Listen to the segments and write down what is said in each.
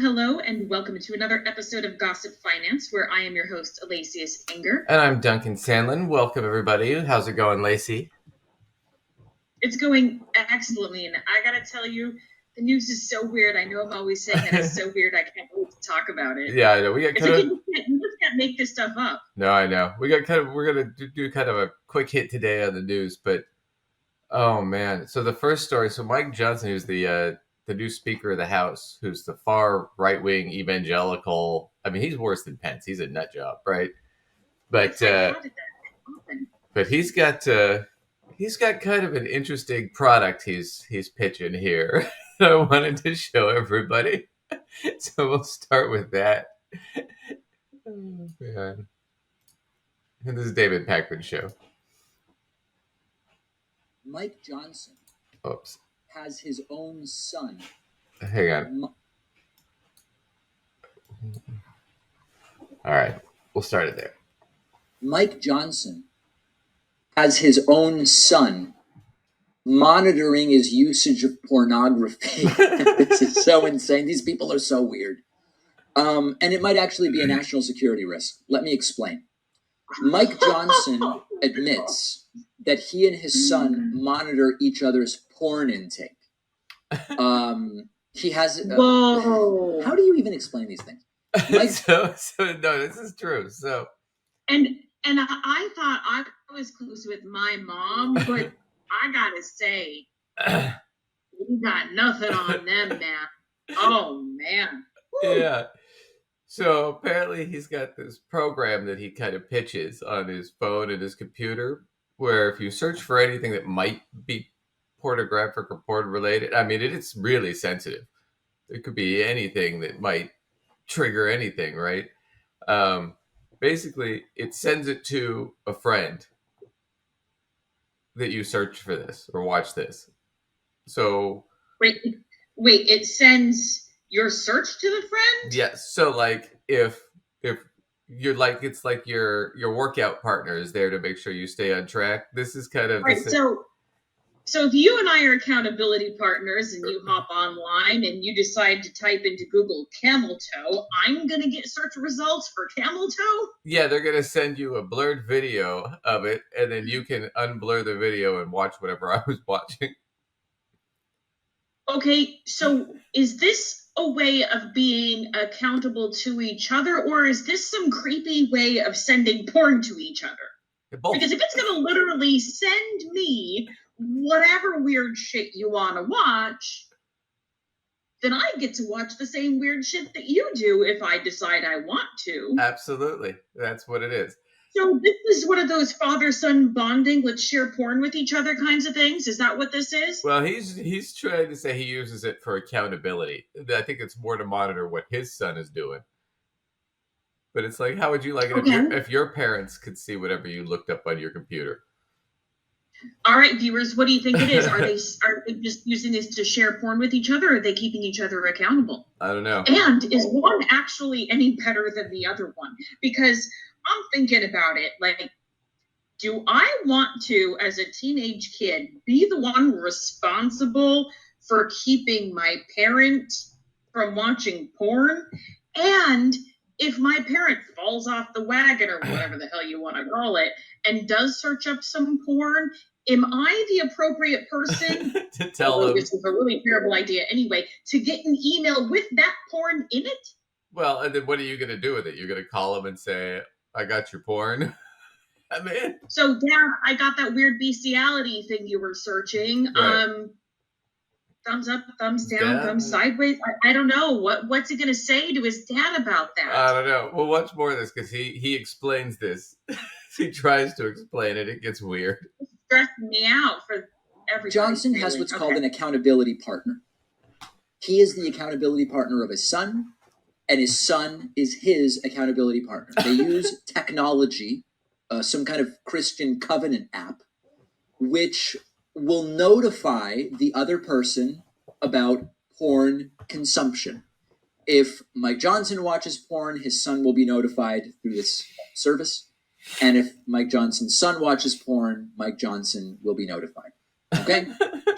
Hello, and welcome to another episode of Gossip Finance, where I am your host, Alacius Inger. And I'm Duncan Sandlin. Welcome, everybody. How's it going, Lacey? It's going excellently, and I gotta tell you, the news is so weird. I know I'm always saying that it's so weird, I can't wait to talk about it. Yeah, I know. You just can't make this stuff up. No, I know. We're gonna do kind of a quick hit today on the news, but oh man. So the first story. So Mike Johnson, who's the new Speaker of the House, who's the far right wing evangelical. I mean, he's worse than Pence. He's a nut job, right? But how did that happen? But he's got kind of an interesting product he's pitching here. I wanted to show everybody. So we'll start with that. Oh, man. And this is David Packard's show. Mike Johnson has his own son. Hang on. All right. We'll start it there. Mike Johnson has his own son monitoring his usage of pornography. This is so insane. These people are so weird. And it might actually be a national security risk. Let me explain. Mike Johnson admits that he and his son monitor each other's porn intake. He has. Whoa! How do you even explain these things? Mike, so no, this is true. So, and I thought I was close with my mom, but I gotta say, we got nothing on them, man. Oh man. Woo. Yeah. So apparently he's got this program that he kind of pitches on his phone and his computer, where if you search for anything that might be pornographic or porn related, I mean, it's really sensitive. It could be anything that might trigger anything, right? Basically, it sends it to a friend that you search for this or watch this. So wait, it sends your search to the friend? Yes. So like if you're like, it's like your workout partner is there to make sure you stay on track. This is kind of right. So if you and I are accountability partners and you hop online and you decide to type into Google camel toe, I'm going to get search results for camel toe? Yeah, they're going to send you a blurred video of it, and then you can unblur the video and watch whatever I was watching. Okay, so is this a way of being accountable to each other, or is this some creepy way of sending porn to each other? Both. Because if it's going to literally send me whatever weird shit you want to watch, then I get to watch the same weird shit that you do if I decide I want to. Absolutely. That's what it is. So this is one of those father-son bonding, let's share porn with each other kinds of things? Is that what this is? Well, he's trying to say he uses it for accountability. I think it's more to monitor what his son is doing. But it's like, how would you like it if your parents could see whatever you looked up on your computer? All right, viewers, what do you think it is? Are they just using this to share porn with each other, or are they keeping each other accountable? I don't know. And is one actually any better than the other one? Because I'm thinking about it, like, do I want to, as a teenage kid, be the one responsible for keeping my parent from watching porn? And if my parent falls off the wagon, or whatever the hell you want to call it, and does search up some porn, am I the appropriate person to tell them? This is a really terrible idea anyway, to get an email with that porn in it? Well, and then what are you going to do with it? You're going to call them and say, I got your porn? I mean, so Dad, I got that weird bestiality thing you were searching. Right. Thumbs up, thumbs down, thumbs sideways. I don't know. What's he going to say to his dad about that? I don't know. We'll watch more of this because he explains this. He tries to explain it. It gets weird. It's stressing me out for everything. Johnson has what's called an accountability partner. He is the accountability partner of his son, and his son is his accountability partner. They use technology, some kind of Christian covenant app, which will notify the other person about porn consumption. If Mike Johnson watches porn, his son will be notified through this service. And if Mike Johnson's son watches porn, Mike Johnson will be notified. Okay?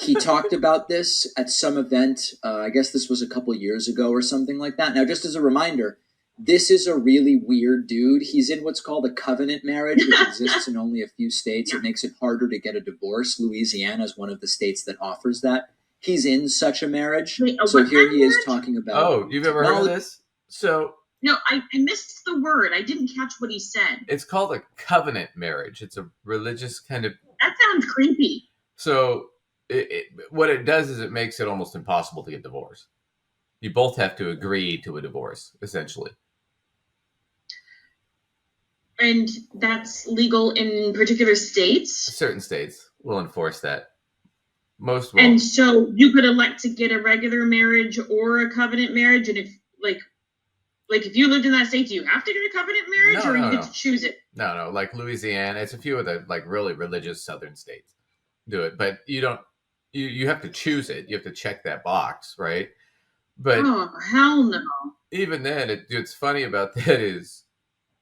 He talked about this at some event. I guess this was a couple years ago or something like that. Now, just as a reminder, this is a really weird dude. He's in what's called a covenant marriage, which exists in only a few states. It makes it harder to get a divorce. Louisiana is one of the states that offers that. He's in such a marriage. Wait, So what here kind he of is marriage? talking about. Oh, you've ever heard of this? So No, I missed the word. I didn't catch what he said. it's called a covenant marriage. It's a religious kind of. That sounds creepy. So what it does is it makes it almost impossible to get divorced. You both have to agree to a divorce, essentially. And that's legal in particular states? Certain states will enforce that. Most won't. And so you could elect to get a regular marriage or a covenant marriage, and if if you lived in that state, do you have to get a covenant marriage, or you get to choose it? No. Like Louisiana, it's a few of the like really religious southern states do it, but you don't. You have to choose it. You have to check that box, right? But oh hell no! Even then, it's funny about that is,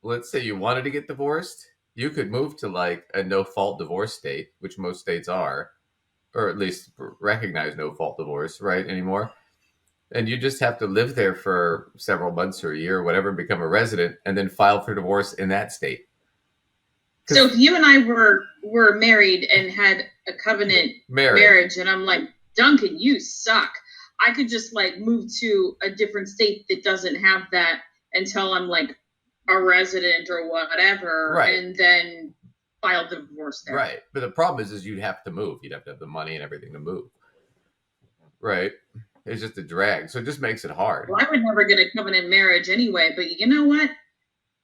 let's say you wanted to get divorced, you could move to like a no-fault divorce state, which most states are, or at least recognize no-fault divorce, right, anymore. And you just have to live there for several months or a year or whatever, become a resident, and then file for divorce in that state. So if you and I were married and had a covenant marriage, and I'm like, Duncan, you suck, I could just like move to a different state that doesn't have that until I'm like a resident or whatever, right, and then file the divorce there. Right. But the problem is you'd have to move. You'd have to have the money and everything to move. Right. It's just a drag. So it just makes it hard. Well, I would never get a covenant marriage anyway, but you know what?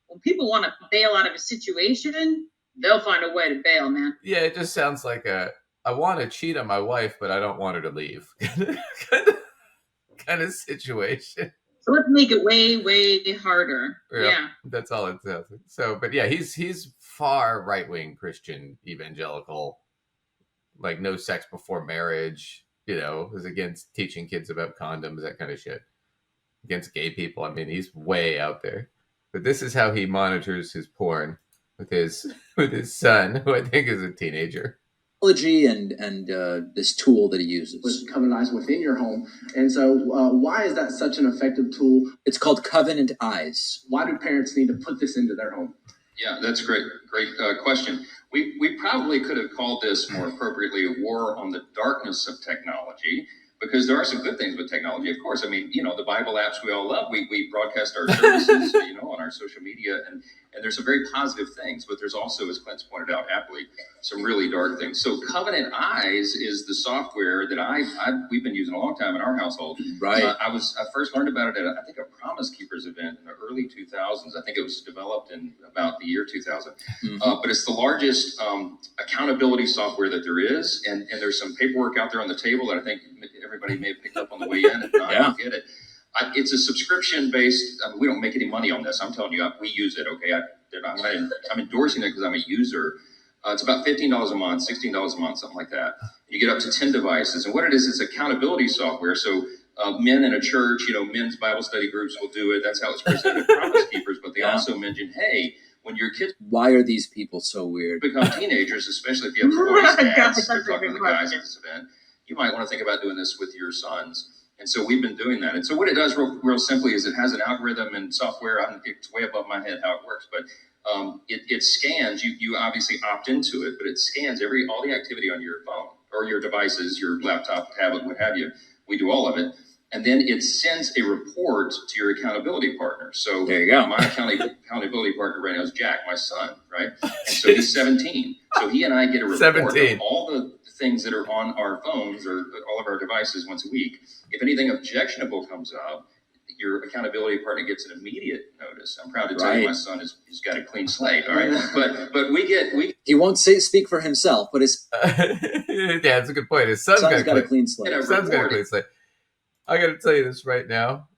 When people want to bail out of a situation, they'll find a way to bail, man. Yeah, it just sounds like I want to cheat on my wife, but I don't want her to leave kind of situation. So let's make it way, way harder. Yeah. That's all it says. So, but yeah, he's far right-wing Christian evangelical, like no sex before marriage, is against teaching kids about condoms, that kind of shit. Against gay people. I mean, he's way out there. But this is how he monitors his porn with his son, who I think is a teenager. And this tool that he uses was covenantized within your home, and so why is that such an effective tool? It's called Covenant Eyes. Why do parents need to put this into their home? Yeah, that's great question. We probably could have called this more appropriately a war on the darkness of technology, because there are some good things with technology, of course. I mean, the Bible apps we all love. We broadcast our services, on our social media, and there's some very positive things, but there's also, as Clint's pointed out aptly, some really dark things. So Covenant Eyes is the software that we've been using a long time in our household. Right. I first learned about it at, I think, a Promise Keepers event in the early 2000s. I think it was developed in about the year 2000. Mm-hmm. But it's the largest accountability software that there is, and there's some paperwork out there on the table that I think everybody may have picked up on the way in. If not, I get it. It's a subscription-based. We don't make any money on this. I'm telling you, we use it. Okay, I'm endorsing it because I'm a user. It's about $15 a month, $16 a month, something like that. You get up to 10 devices, and what it is accountability software. So men in a church, men's Bible study groups will do it. That's how it's presented at Promise Keepers. But they also mention, hey, when your kids, why are these people so weird? Become teenagers, especially if you have boys, dads, you're talking to the guys at this event. You might want to think about doing this with your sons. And so we've been doing that. And so what it does real simply is it has an algorithm and software. It's way above my head how it works, but it scans. You obviously opt into it, but it scans all the activity on your phone or your devices, your laptop, tablet, what have you. We do all of it. And then it sends a report to your accountability partner. So there you go. My accountability partner right now is Jack, my son, right? And so he's 17. So he and I get a report 17. of all the things that are on our phones or all of our devices once a week. If anything objectionable comes up, your accountability partner gets an immediate notice. I'm proud to tell you my son he's got a clean slate. All right. But we he won't speak for himself, but his yeah, that's a good point. His son's got a clean slate. His son's got a clean slate. I got to tell you this right now.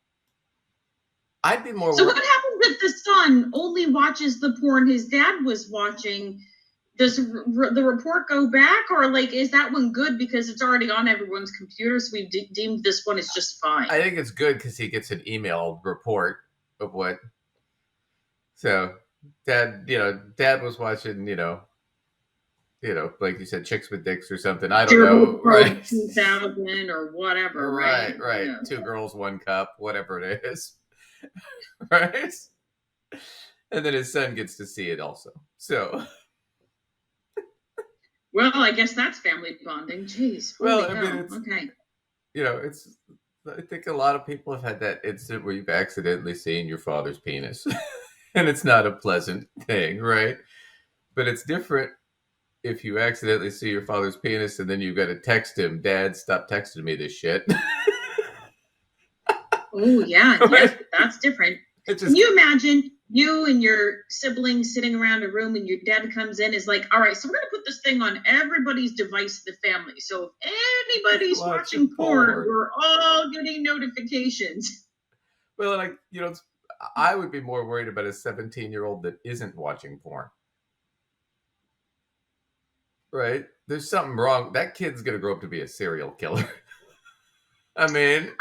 I'd be more. So what happens if the son only watches the porn his dad was watching? Does the report go back, or is that one good because it's already on everyone's computer, so we've deemed this one is just fine? I think it's good because he gets an email report of what. So, dad was watching, like you said, chicks with dicks or something. I don't Turbo know. Pro Right. 2000 or whatever, right? Right. Yeah. 2 girls, 1 cup, whatever it is. Right. And then his son gets to see it also. So, Well, I guess that's family bonding. Jeez. well, Holy I hell. mean, it's, Okay. it's, I think a lot of people have had that incident where you've accidentally seen your father's penis. And it's not a pleasant thing, right? But it's different if you accidentally see your father's penis and then you got to text him, Dad, stop texting me this shit. Oh, yeah. Right? Yep. That's different. It Can just, you imagine you and your siblings sitting around a room and your dad comes in is like, all right, so we're going to put this thing on everybody's device in the family. So if anybody's watching porn, we're all getting notifications. well, like, I would be more worried about a 17-year-old that isn't watching porn. Right? There's something wrong. That kid's going to grow up to be a serial killer. I mean,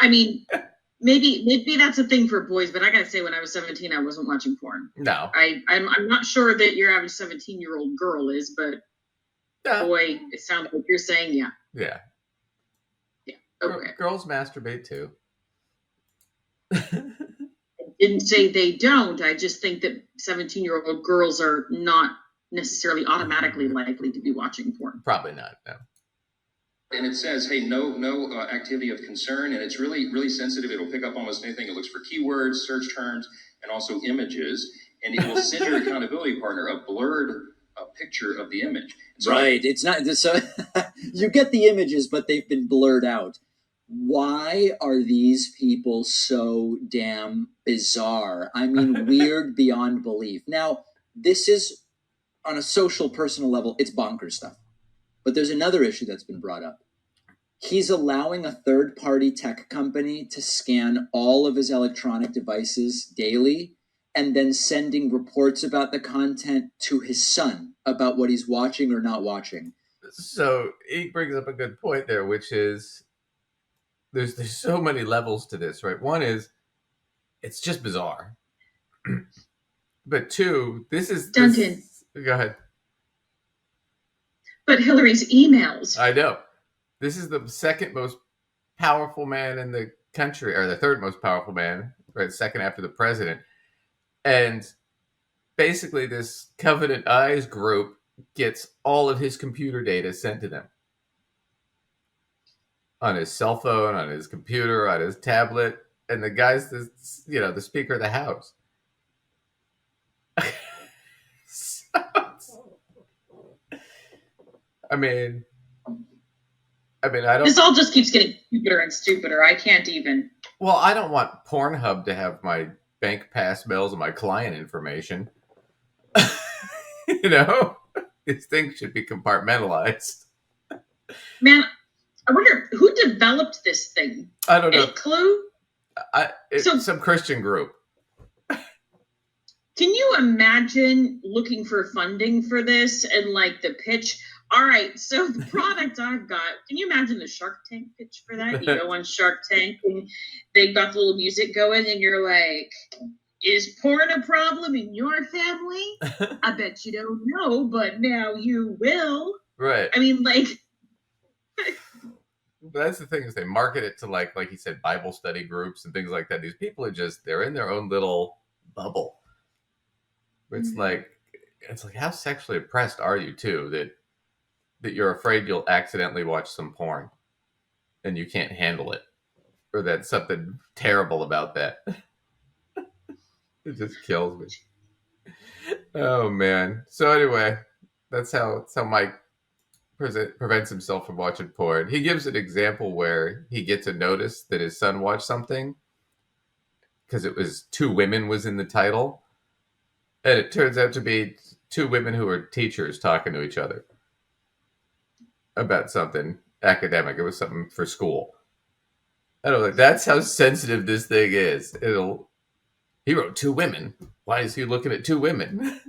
maybe that's a thing for boys, but I gotta say, when I was 17, I wasn't watching porn. no. I'm not sure that your average 17-year-old girl is, but boy, it sounds like you're saying yeah. Yeah. Yeah. Okay. Girls masturbate too. I didn't say they don't. I just think that 17-year-old girls are not necessarily automatically likely to be watching porn. Probably not, no. And it says, hey, no activity of concern, and it's really, really sensitive. It'll pick up almost anything. It looks for keywords, search terms, and also images. And it will send your accountability partner a blurred picture of the image. So right. It's not so you get the images, but they've been blurred out. Why are these people so damn bizarre? I mean, weird beyond belief. Now, this is on a social, personal level, it's bonkers stuff. But there's another issue that's been brought up. He's allowing a third-party tech company to scan all of his electronic devices daily and then sending reports about the content to his son about what he's watching or not watching. So he brings up a good point there, which is there's so many levels to this, right? One is it's just bizarre. But two, this is... Duncan. Go ahead. But Hillary's emails. I know. This is the second most powerful man in the country, or the third most powerful man, right? Second after the president. And basically this Covenant Eyes group gets all of his computer data sent to them. On his cell phone, on his computer, on his tablet. And the guy's the Speaker of the House. I mean, I don't... This all just keeps getting stupider and stupider. I can't even. Well, I don't want Pornhub to have my bank pass bills and my client information. These things should be compartmentalized. Man, I wonder who developed this thing. I don't know. Any clue? It's some Christian group. Can you imagine looking for funding for this and like the pitch? All right, so the product I've got, can you imagine the Shark Tank pitch for that? You go on Shark Tank and they got the little music going and you're like, is porn a problem in your family? I bet you don't know, but now you will. Right. I mean, like... But that's the thing, is they market it to like you said, Bible study groups and things like that. These people are they're in their own little bubble. It's like, how sexually oppressed are you too, that you're afraid you'll accidentally watch some porn and you can't handle it, or that's something terrible about that. It just kills me. Oh man. So anyway, that's how Mike prevents himself from watching porn. He gives an example where he gets a notice that his son watched something because it was 2 women was in the title. And it turns out to be 2 women who are teachers talking to each other about something academic. It was something for school. I don't know. That's how sensitive this thing is. He wrote 2 women. Why is he looking at 2 women?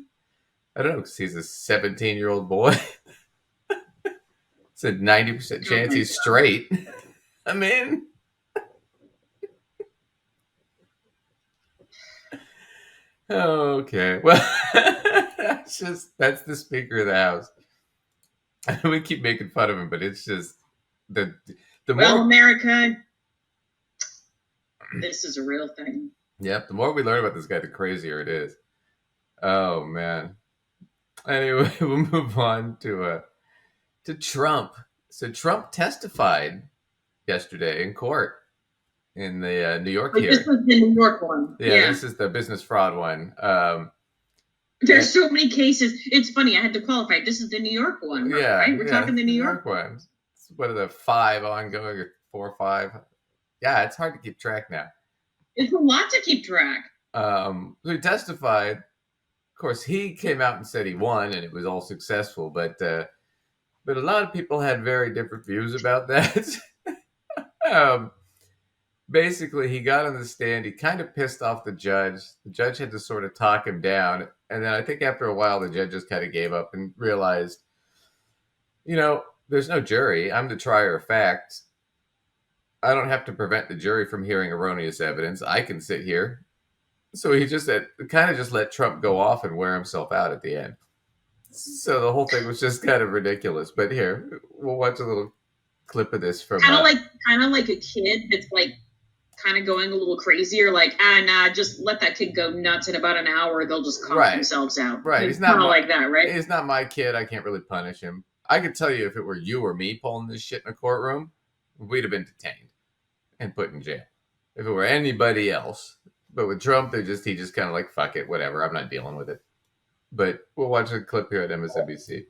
I don't know, because he's a 17-year-old boy. It's a 90% chance he's straight. I mean... Okay, well, that's the Speaker of the House. We keep making fun of him, but it's just the Well, more. America, this is a real thing. Yep, the more we learn about this guy, the crazier it is. Oh man. Anyway, we'll move on to Trump. So Trump testified yesterday in court in the New York But this hearing. was the New York one. Yeah, this is the business fraud one. There's so many cases. It's funny. I had to qualify. This is the New York one, right? We're talking the New York one. It's one of the 5 ongoing, or 4 or 5. Yeah, it's hard to keep track now. It's a lot to keep track. So he testified. Of course, he came out and said he won, and it was all successful. But a lot of people had very different views about that. Basically, he got on the stand. He kind of pissed off the judge. The judge had to sort of talk him down. And then I think after a while, the judge just kind of gave up and realized, there's no jury. I'm the trier of fact. I don't have to prevent the jury from hearing erroneous evidence. I can sit here. So he just let Trump go off and wear himself out at the end. So the whole thing was just kind of ridiculous. But here, we'll watch a little clip of this from kind of like a kid that's like kind of going a little crazy, or like, nah, just let that kid go nuts. In about an hour, they'll just calm themselves out. Right. He's not like that, right? He's not my kid. I can't really punish him. I could tell you if it were you or me pulling this shit in a courtroom, we'd have been detained and put in jail. If it were anybody else. But with Trump, he just kind of like, fuck it, whatever. I'm not dealing with it. But we'll watch a clip here at MSNBC.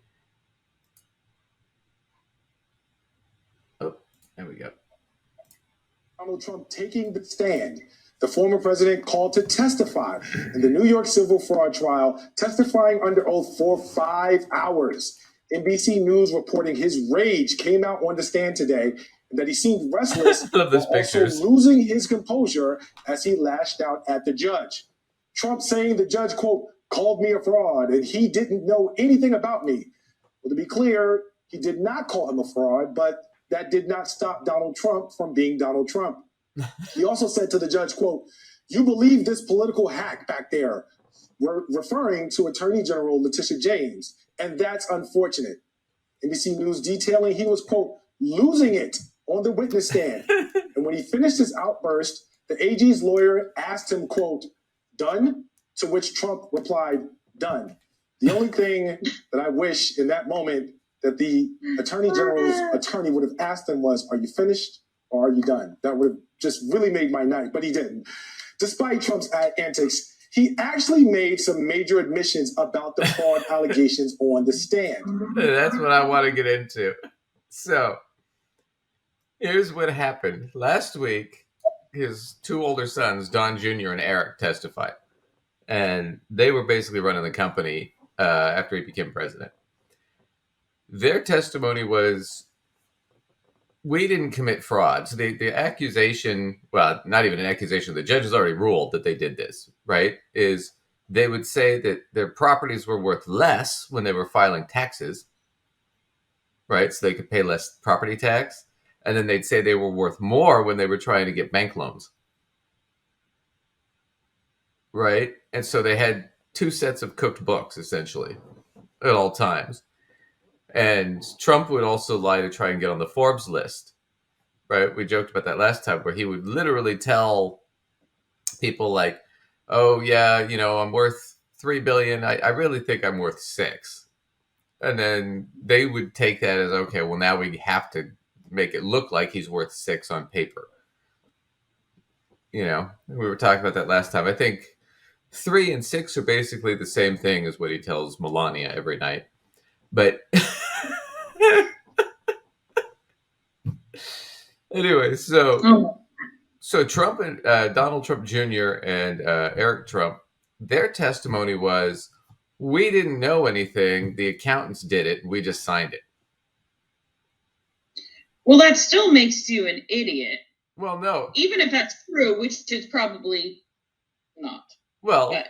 Oh, there we go. Donald Trump taking the stand. The former president called to testify in the New York civil fraud trial, testifying under oath for 5 hours. NBC News reporting his rage came out on the stand today, and that he seemed restless, love those while pictures. also losing his composure as he lashed out at the judge. Trump saying the judge, quote, called me a fraud and he didn't know anything about me. Well, to be clear, he did not call him a fraud, but that did not stop Donald Trump from being Donald Trump. He also said to the judge, quote, you believe this political hack back there? We're referring to Attorney General Letitia James, and that's unfortunate. NBC News detailing he was, quote, losing it on the witness stand. And when he finished his outburst, the AG's lawyer asked him, quote, done? To which Trump replied, done. The only thing that I wish in that moment that the Attorney General's attorney would have asked him was, are you finished or are you done? That would have just really made my night, but he didn't. Despite Trump's antics, he actually made some major admissions about the fraud allegations on the stand. That's what I want to get into. So, here's what happened. Last week, his 2 older sons, Don Jr. and Eric, testified. And they were basically running the company after he became president. Their testimony was, we didn't commit fraud. So the accusation, well, not even an accusation, the judge has already ruled that they did this, right? Is they would say that their properties were worth less when they were filing taxes, right? So they could pay less property tax. And then they'd say they were worth more when they were trying to get bank loans. Right? And so they had 2 sets of cooked books, essentially, at all times. And Trump would also lie to try and get on the Forbes list. Right? We joked about that last time, where he would literally tell people like, oh, yeah, I'm worth $3 billion. I really think I'm worth 6. And then they would take that as, okay, well, now we have to make it look like he's worth 6 on paper. We were talking about that last time. I think 3 and 6 are basically the same thing as what he tells Melania every night. But anyway, so Trump and Donald Trump Jr. and Eric Trump, their testimony was, we didn't know anything. The accountants did it. We just signed it. Well, that still makes you an idiot. Well, no. Even if that's true, which is probably not. Well,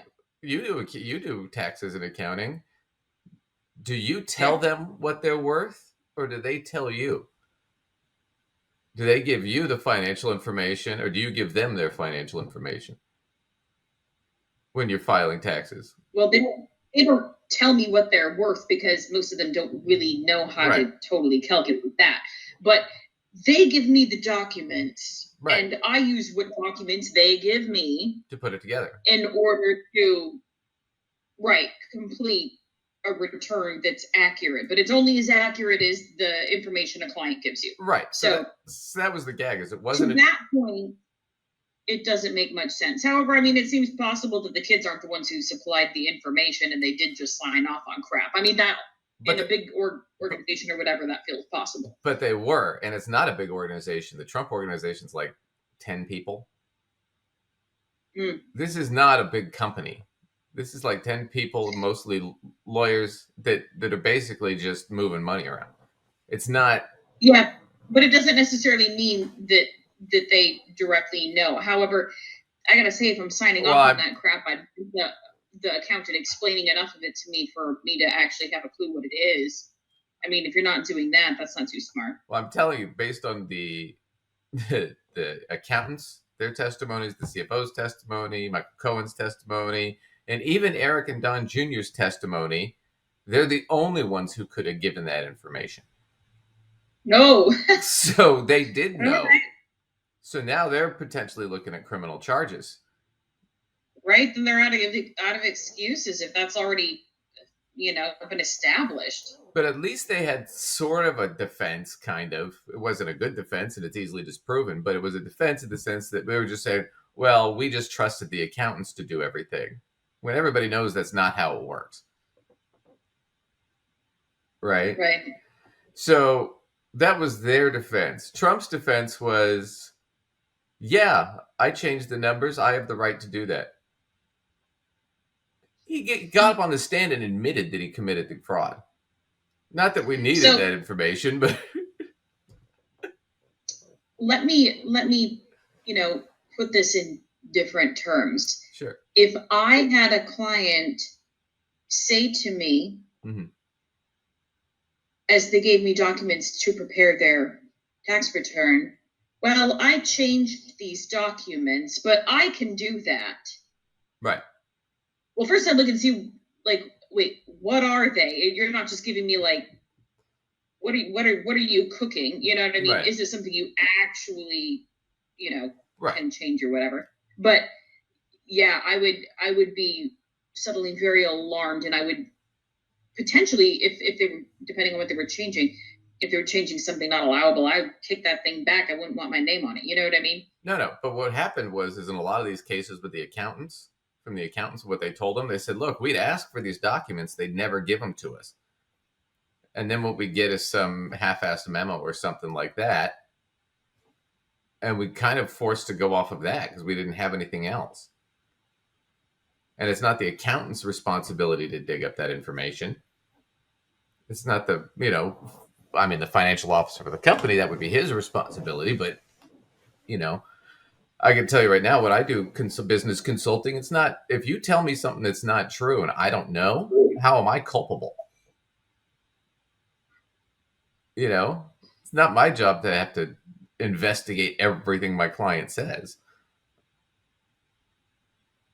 you do taxes and accounting. Do you tell them what they're worth, or do they tell you? Do they give you the financial information, or do you give them their financial information when you're filing taxes? Well, they don't tell me what they're worth because most of them don't really know how to totally calculate that. But they give me the documents, and I use what documents they give me to put it together in order to complete a return that's accurate. But it's only as accurate as the information a client gives you. Right. So that was the gag. Is it wasn't to that point, it doesn't make much sense. However, I mean, it seems possible that the kids aren't the ones who supplied the information and they did just sign off on crap. I mean, that in a big organization or whatever, that feels possible. But they were, and it's not a big organization. The Trump organization's like 10 people. This is not a big company. This is like 10 people, mostly lawyers that are basically just moving money around. It's not. Yeah, but it doesn't necessarily mean that they directly know. However, I gotta say, if I'm signing off on that crap, the accountant explaining enough of it to me for me to actually have a clue what it is. I mean, if you're not doing that, that's not too smart. Well, I'm telling you, based on the accountants, their testimonies, the CFO's testimony, Michael Cohen's testimony, and even Eric and Don Jr.'s testimony, they're the only ones who could have given that information. No. So they did know. So now they're potentially looking at criminal charges. Right? Then they're out of excuses if that's already, been established. But at least they had sort of a defense, kind of. It wasn't a good defense, and it's easily disproven, but it was a defense in the sense that they were just saying, well, we just trusted the accountants to do everything. When everybody knows that's not how it works. Right? Right. So that was their defense. Trump's defense was, yeah, I changed the numbers. I have the right to do that. He got up on the stand and admitted that he committed the fraud. Not that we needed that information, but let me, put this in different terms. Sure. If I had a client say to me, as they gave me documents to prepare their tax return, well, I changed these documents, but I can do that. Right. Well, first I look and see, wait, what are they? You're not just giving me what are you cooking? You know what I mean? Right. Is it something you actually, right. can change or whatever? But yeah, I would be suddenly very alarmed, and I would potentially, if they were, depending on what they were changing, if they were changing something not allowable, I would kick that thing back. I wouldn't want my name on it. You know what I mean? No. But what happened is in a lot of these cases with the accountants, what they told them, they said, look, we'd ask for these documents. They'd never give them to us. And then what we get is some half-assed memo or something like that. And we kind of forced to go off of that because we didn't have anything else. And it's not the accountant's responsibility to dig up that information. It's not the financial officer for the company, that would be his responsibility. But, I can tell you right now what I do, business consulting. It's not, if you tell me something that's not true and I don't know, how am I culpable? It's not my job to have to investigate everything my client says.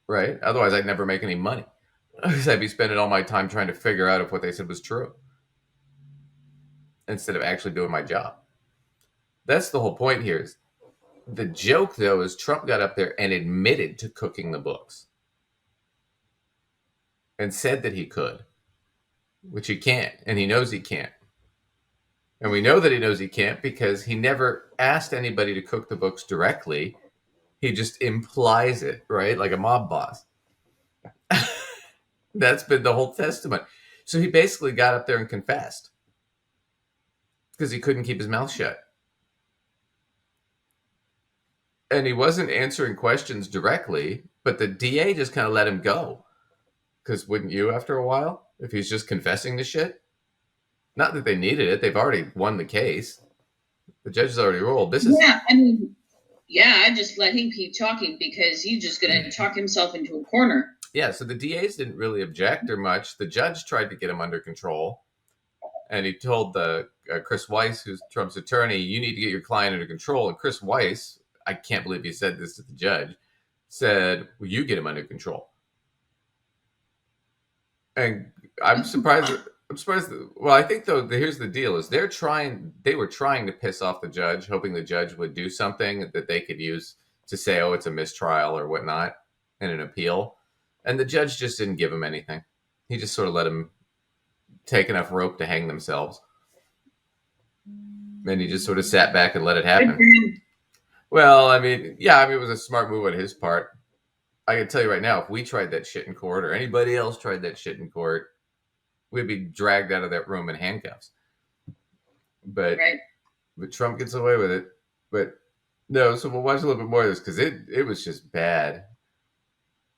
Right? Otherwise, I'd never make any money. I'd be spending all my time trying to figure out if what they said was true instead of actually doing my job. That's the whole point here. The joke, though, is Trump got up there and admitted to cooking the books and said that he could, which he can't, and he knows he can't. And we know that he knows he can't because he never asked anybody to cook the books directly. He just implies it, right? Like a mob boss. That's been the whole testament. So he basically got up there and confessed because he couldn't keep his mouth shut. And he wasn't answering questions directly, but the DA just kind of let him go. Because wouldn't you after a while, if he's just confessing to shit? Not that they needed it. They've already won the case. The judge has already ruled. I just let him keep talking because he's just going to talk himself into a corner. Yeah, so the DAs didn't really object or much. The judge tried to get him under control. And he told Chris Weiss, who's Trump's attorney, you need to get your client under control. And Chris Weiss, I can't believe he said this to the judge, said, well, you get him under control. And I'm surprised. I'm surprised. Well, I think though, here's the deal: is they were trying to piss off the judge, hoping the judge would do something that they could use to say, "Oh, it's a mistrial" or whatnot, in an appeal. And the judge just didn't give him anything. He just sort of let him take enough rope to hang themselves, and he just sort of sat back and let it Good for happen. him. Well, I mean, yeah, it was a smart move on his part. I can tell you right now, if we tried that shit in court, or anybody else tried that shit in court, we'd be dragged out of that room in handcuffs. But Right. Trump gets away with it. But no, so we'll watch a little bit more of this because it was just bad.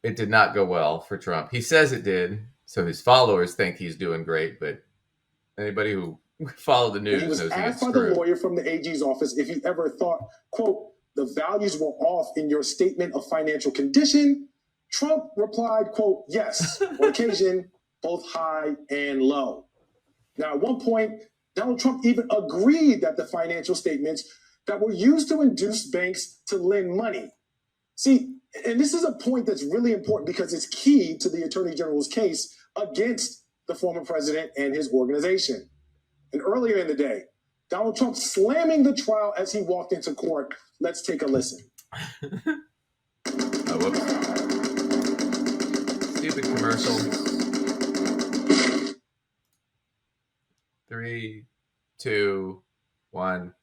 It did not go well for Trump. He says it did, so his followers think he's doing great. But anybody who followed the news He was knows he gets asked by the screwed. lawyer from the AG's office if he ever thought, quote, the values were off in your statement of financial condition. Trump replied, quote, yes, on occasion, both high and low. Now, at one point, Donald Trump even agreed that the financial statements that were used to induce banks to lend money. See, and this is a point that's really important because it's key to the Attorney General's case against the former president and his organization. And earlier in the day, Donald Trump slamming the trial as he walked into court. Let's take a listen. Oh, whoops. Stupid commercial. 3, 2, 1.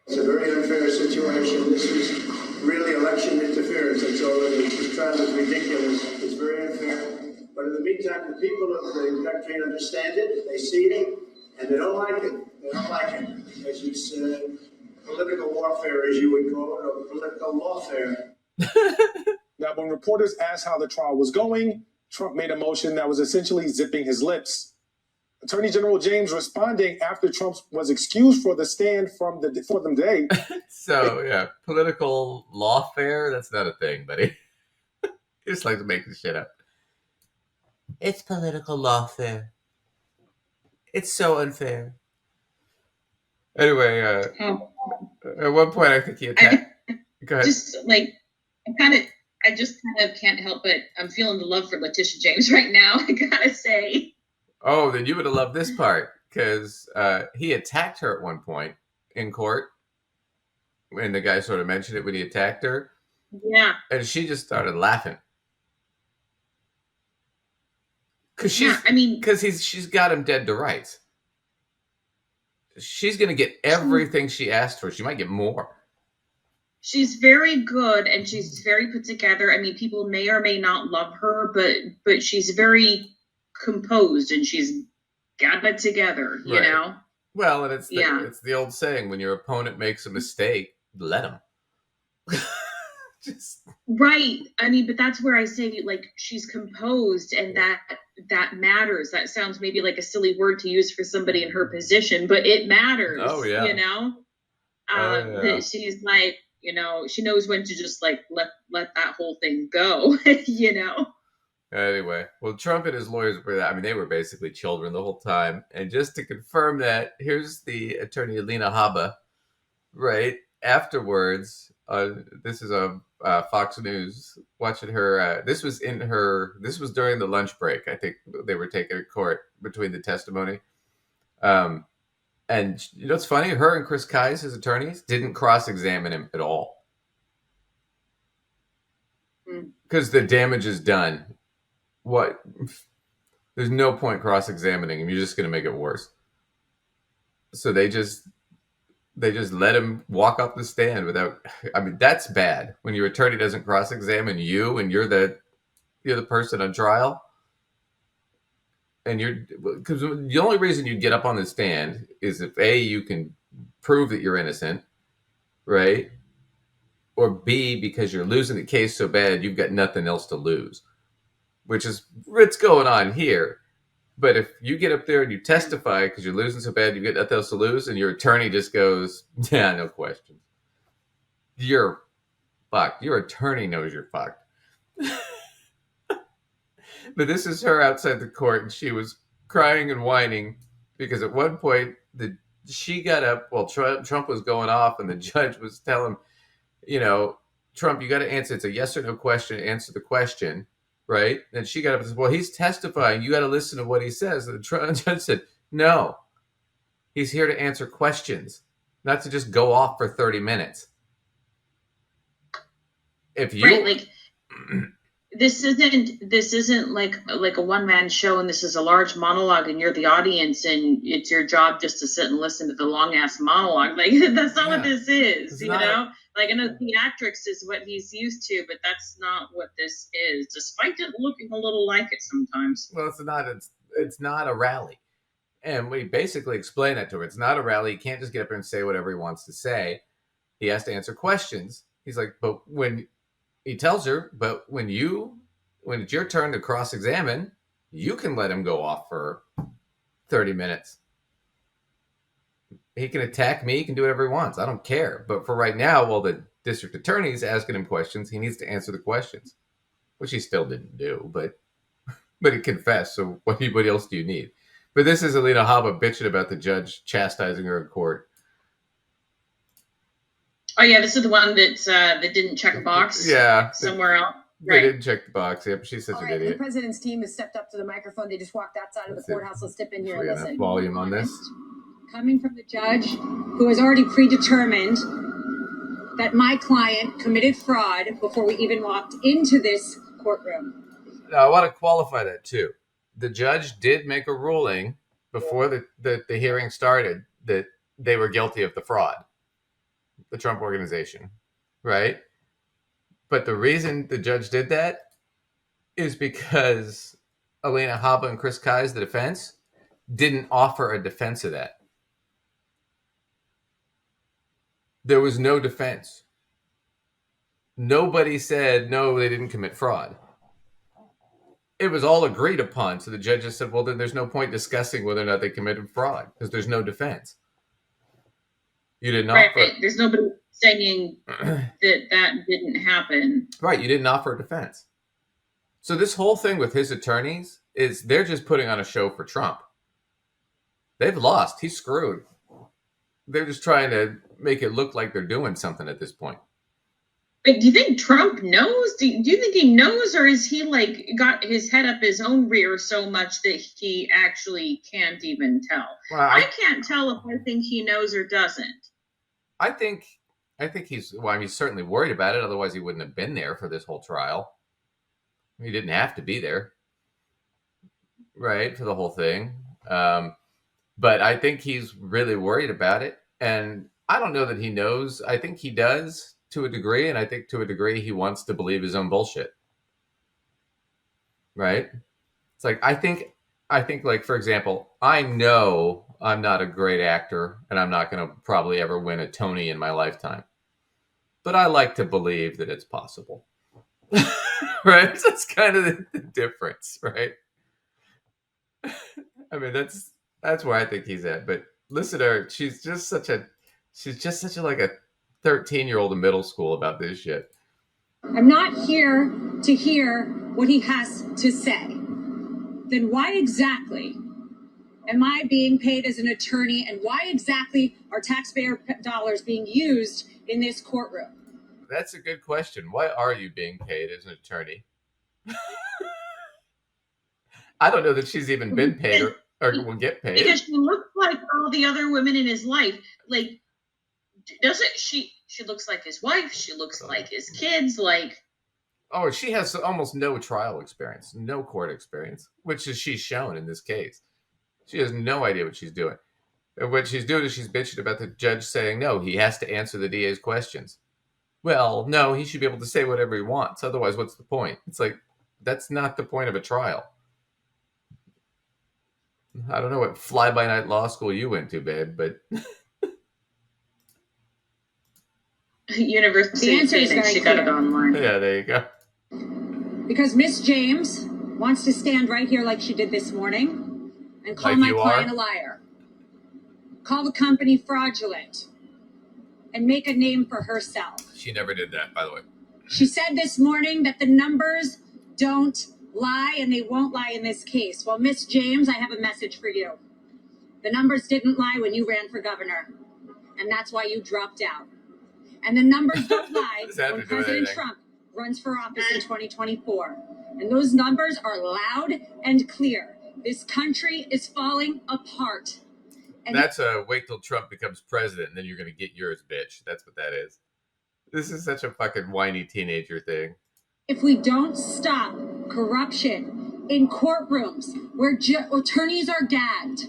It's a very unfair situation. This is really election interference. That's all it is. This trial is ridiculous. It's very unfair. But in the meantime, the people of the country understand it. They see it, and they don't like it. They don't like it because it's political warfare, as you would call it, or political lawfare. Now, when reporters asked how the trial was going, Trump made a motion that was essentially zipping his lips. Attorney General James responding after Trump was excused for the stand for them today. So, yeah, political lawfare, that's not a thing, buddy. He just likes to make this shit up. It's political lawfare. It's so unfair. Anyway, at one point I think he attacked. Go ahead. Just like I just kind of can't help but I'm feeling the love for Letitia James right now. I gotta say. Oh, then you would have loved this part because he attacked her at one point in court, and the guy sort of mentioned it when he attacked her. Yeah. And she just started laughing because she's got him dead to rights. She's gonna get everything she asked for. She might get more. She's very good and she's very put together. I mean, people may or may not love her, but she's very composed and she's got it together, you Right. know? Well, and it's the old saying, when your opponent makes a mistake, let him. Just Right. I mean, but that's where I say, like, she's composed and that matters. That sounds maybe like a silly word to use for somebody in her position, but it matters. Oh, yeah. You know? That she's like, you know, she knows when to just like let that whole thing go, you know? Anyway, well, Trump and his lawyers they were basically children the whole time. And just to confirm that, here's the attorney Alina Habba, right afterwards. This is a Fox News watching her. This was during the lunch break. I think they were taking a court between the testimony. And you know what's funny? Her and Chris Kise, his attorneys, didn't cross-examine him at all because the damage is done. What? There's no point cross-examining him. You're just going to make it worse. So they just let him walk up the stand without. I mean, that's bad when your attorney doesn't cross-examine you and you're the person on trial. And because the only reason you get up on the stand is if A, you can prove that you're innocent, right? Or B, because you're losing the case so bad you've got nothing else to lose, which is what's going on here. But if you get up there and you testify because you're losing so bad you've got nothing else to lose, and your attorney just goes, yeah, no question, you're fucked. Your attorney knows you're fucked. But this is her outside the court, and she was crying and whining because at one point she got up while Trump was going off, and the judge was telling him, you know, Trump, you got to answer. It's a yes or no question. Answer the question, right? And she got up and said, well, he's testifying. You got to listen to what he says. And the judge said, no, he's here to answer questions, not to just go off for 30 minutes. If you... Right, like, this isn't like a one-man show, and this is a large monologue, and you're the audience, and it's your job just to sit and listen to the long-ass monologue. Like, that's not what this is, It's you not know? Like, I know theatrics is what he's used to, but that's not what this is, despite it looking a little like it sometimes. Well, it's not a rally. And we basically explain that to her. It's not a rally. He can't just get up there and say whatever he wants to say. He has to answer questions. He's like, but when he tells her, but when it's your turn to cross-examine, you can let him go off for 30 minutes. He can attack me. He can do whatever he wants. I don't care. But for right now, while the district attorney's asking him questions, he needs to answer the questions, which he still didn't do. But he confessed. So what else do you need? But this is Alina Habba bitching about the judge chastising her in court. Oh yeah, this is the one that didn't check a box. Yeah, somewhere else. They didn't check the box. Yep, she's such All an right, idiot. the president's team has stepped up to the microphone. They just walked outside of the courthouse. Let's step in here and listen. Volume on this. Coming from the judge who has already predetermined that my client committed fraud before we even walked into this courtroom. Now, I want to qualify that too. The judge did make a ruling before the hearing started that they were guilty of the fraud, the Trump organization, right? But the reason the judge did that is because Alina Habba and Chris Kai's, the defense, didn't offer a defense of that. There was no defense. Nobody said, no, they didn't commit fraud. It was all agreed upon. So the judge just said, well, then there's no point discussing whether or not they committed fraud because there's no defense. You didn't offer. Right. There's nobody saying that didn't happen. Right. You didn't offer a defense. So this whole thing with his attorneys is they're just putting on a show for Trump. They've lost. He's screwed. They're just trying to make it look like they're doing something at this point. But do you think Trump knows? Do you think he knows, or is he like got his head up his own rear so much that he actually can't even tell? Well, I can't tell if I think he knows or doesn't. I think he's certainly worried about it. Otherwise, he wouldn't have been there for this whole trial. He didn't have to be there, right, for the whole thing. But I think he's really worried about it. And I don't know that he knows. I think he does to a degree. And I think to a degree he wants to believe his own bullshit. Right? It's like, I think like, for example, I know I'm not a great actor and I'm not going to probably ever win a Tony in my lifetime. But I like to believe that it's possible. Right? That's kind of the difference, right? I mean, that's where I think he's at. But listen to her. She's just such a like a 13-year-old in middle school about this shit. I'm not here to hear what he has to say. Then why exactly am I being paid as an attorney, and why exactly are taxpayer dollars being used in this courtroom? That's a good question. Why are you being paid as an attorney? I don't know that she's even been paid or will get paid. Because she looks like all the other women in his life. Like, doesn't she looks like his wife. She looks like his kids. Like, oh, she has almost no trial experience, no court experience, which is she's shown in this case. She has no idea what she's doing. And what she's doing is she's bitching about the judge saying, no, he has to answer the DA's questions. Well, no, he should be able to say whatever he wants. Otherwise, what's the point? It's like, that's not the point of a trial. I don't know what fly-by-night law school you went to, babe, but... University of Phoenix, she got it online. Yeah, there you go. Because Miss James wants to stand right here like she did this morning and call my client a liar. Call the company fraudulent and make a name for herself. She never did that, by the way. She said this morning that the numbers don't lie and they won't lie in this case. Well, Miss James, I have a message for you. The numbers didn't lie when you ran for governor, and that's why you dropped out. And the numbers don't lie when President Trump runs for office in 2024. And those numbers are loud and clear. This country is falling apart. And that's a wait till Trump becomes president and then you're going to get yours, bitch. That's what that is. This is such a fucking whiny teenager thing. if we don't stop corruption in courtrooms where attorneys are gagged,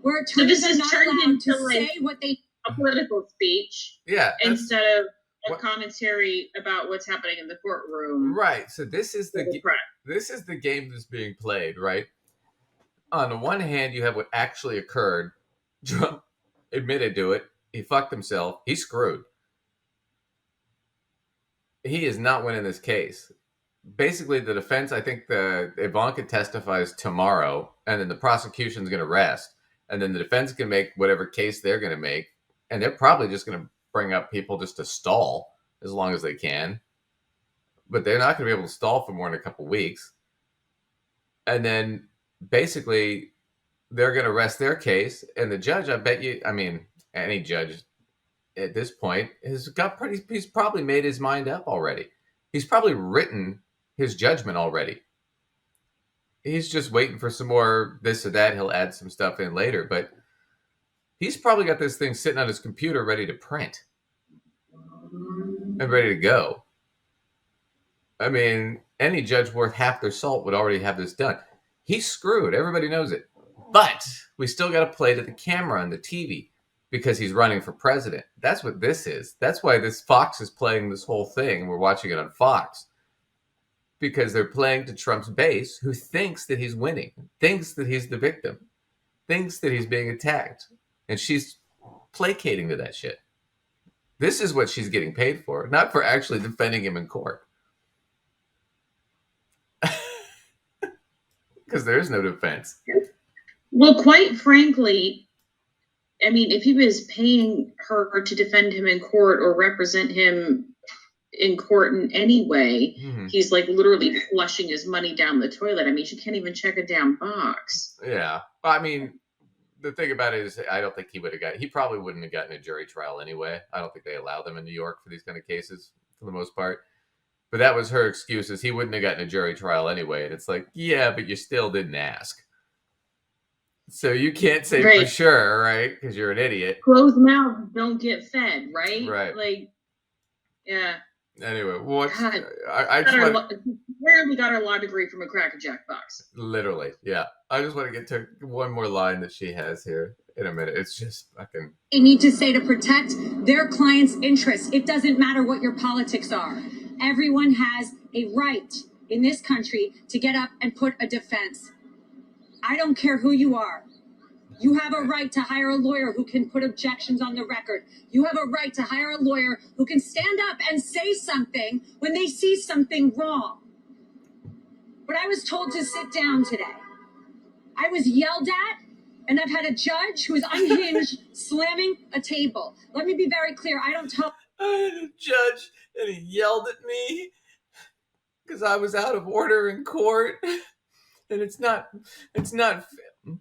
where So attorneys this are is not turned allowed to into like say what they a political speech Yeah. instead of a what- commentary about what's happening in the courtroom. Right. So this is with the the press. this is the game that's being played, right? On the one hand, you have what actually occurred. Trump admitted to it. He fucked himself. He's screwed. He is not winning this case. Basically, the defense, I think the Ivanka testifies tomorrow, and then the prosecution's going to rest, and then the defense can make whatever case they're going to make, and they're probably just going to bring up people just to stall as long as they can. But they're not going to be able to stall for more than a couple weeks. And then basically they're going to rest their case, and the judge, I bet you, I mean, any judge at this point he's probably made his mind up already. He's probably written his judgment already. He's just waiting for some more this or that. He'll add some stuff in later, but he's probably got this thing sitting on his computer ready to print and ready to go. I mean, any judge worth half their salt would already have this done. He's screwed. Everybody knows it. But we still got to play to the camera on the TV because he's running for president. That's what this is. That's why this Fox is playing this whole thing. We're watching it on Fox because they're playing to Trump's base, who thinks that he's winning, thinks that he's the victim, thinks that he's being attacked. And she's placating to that shit. This is what she's getting paid for, not for actually defending him in court. Because there is no defense. Well, quite frankly, I mean, if he was paying her to defend him in court or represent him in court in any way, he's like literally flushing his money down the toilet. I mean, she can't even check a damn box. Yeah. I mean, the thing about it is I don't think he probably wouldn't have gotten a jury trial anyway. I don't think they allow them in New York for these kind of cases for the most part. But that was her excuse, is he wouldn't have gotten a jury trial anyway. And it's like, yeah, but you still didn't ask. So you can't say for sure, right? Because you're an idiot. Closed mouths don't get fed, right? Right. Like, yeah. Anyway, what's God, I just rarely got her law degree from a Cracker Jack box. Literally, yeah. I just want to get to one more line that she has here in a minute. It's just fucking. They need to say to protect their clients' interests. It doesn't matter what your politics are. Everyone has a right in this country to get up and put a defense. I don't care who you are. You have a right to hire a lawyer who can put objections on the record. You have a right to hire a lawyer who can stand up and say something when they see something wrong. But I was told to sit down today. I was yelled at, and I've had a judge who is unhinged slamming a table. Let me be very clear. I had a judge, and he yelled at me because I was out of order in court. And it's not,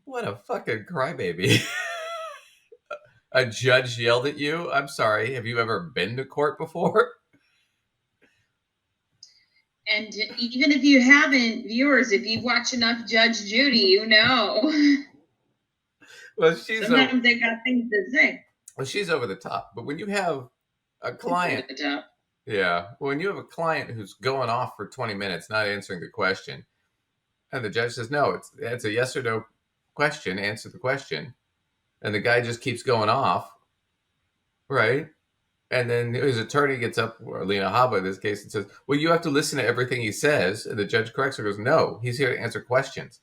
what a fucking crybaby. A judge yelled at you? I'm sorry. Have you ever been to court before? And even if you haven't, viewers, if you watch enough Judge Judy, you know. Well, sometimes they got things to say. Well, she's over the top. But when you have a client, when you have a client who's going off for 20 minutes, not answering the question, and the judge says, no, it's a yes or no question, answer the question. And the guy just keeps going off, right? And then his attorney gets up, or Lena Haba in this case, and says, well, you have to listen to everything he says. And the judge corrects her, goes, no, he's here to answer questions,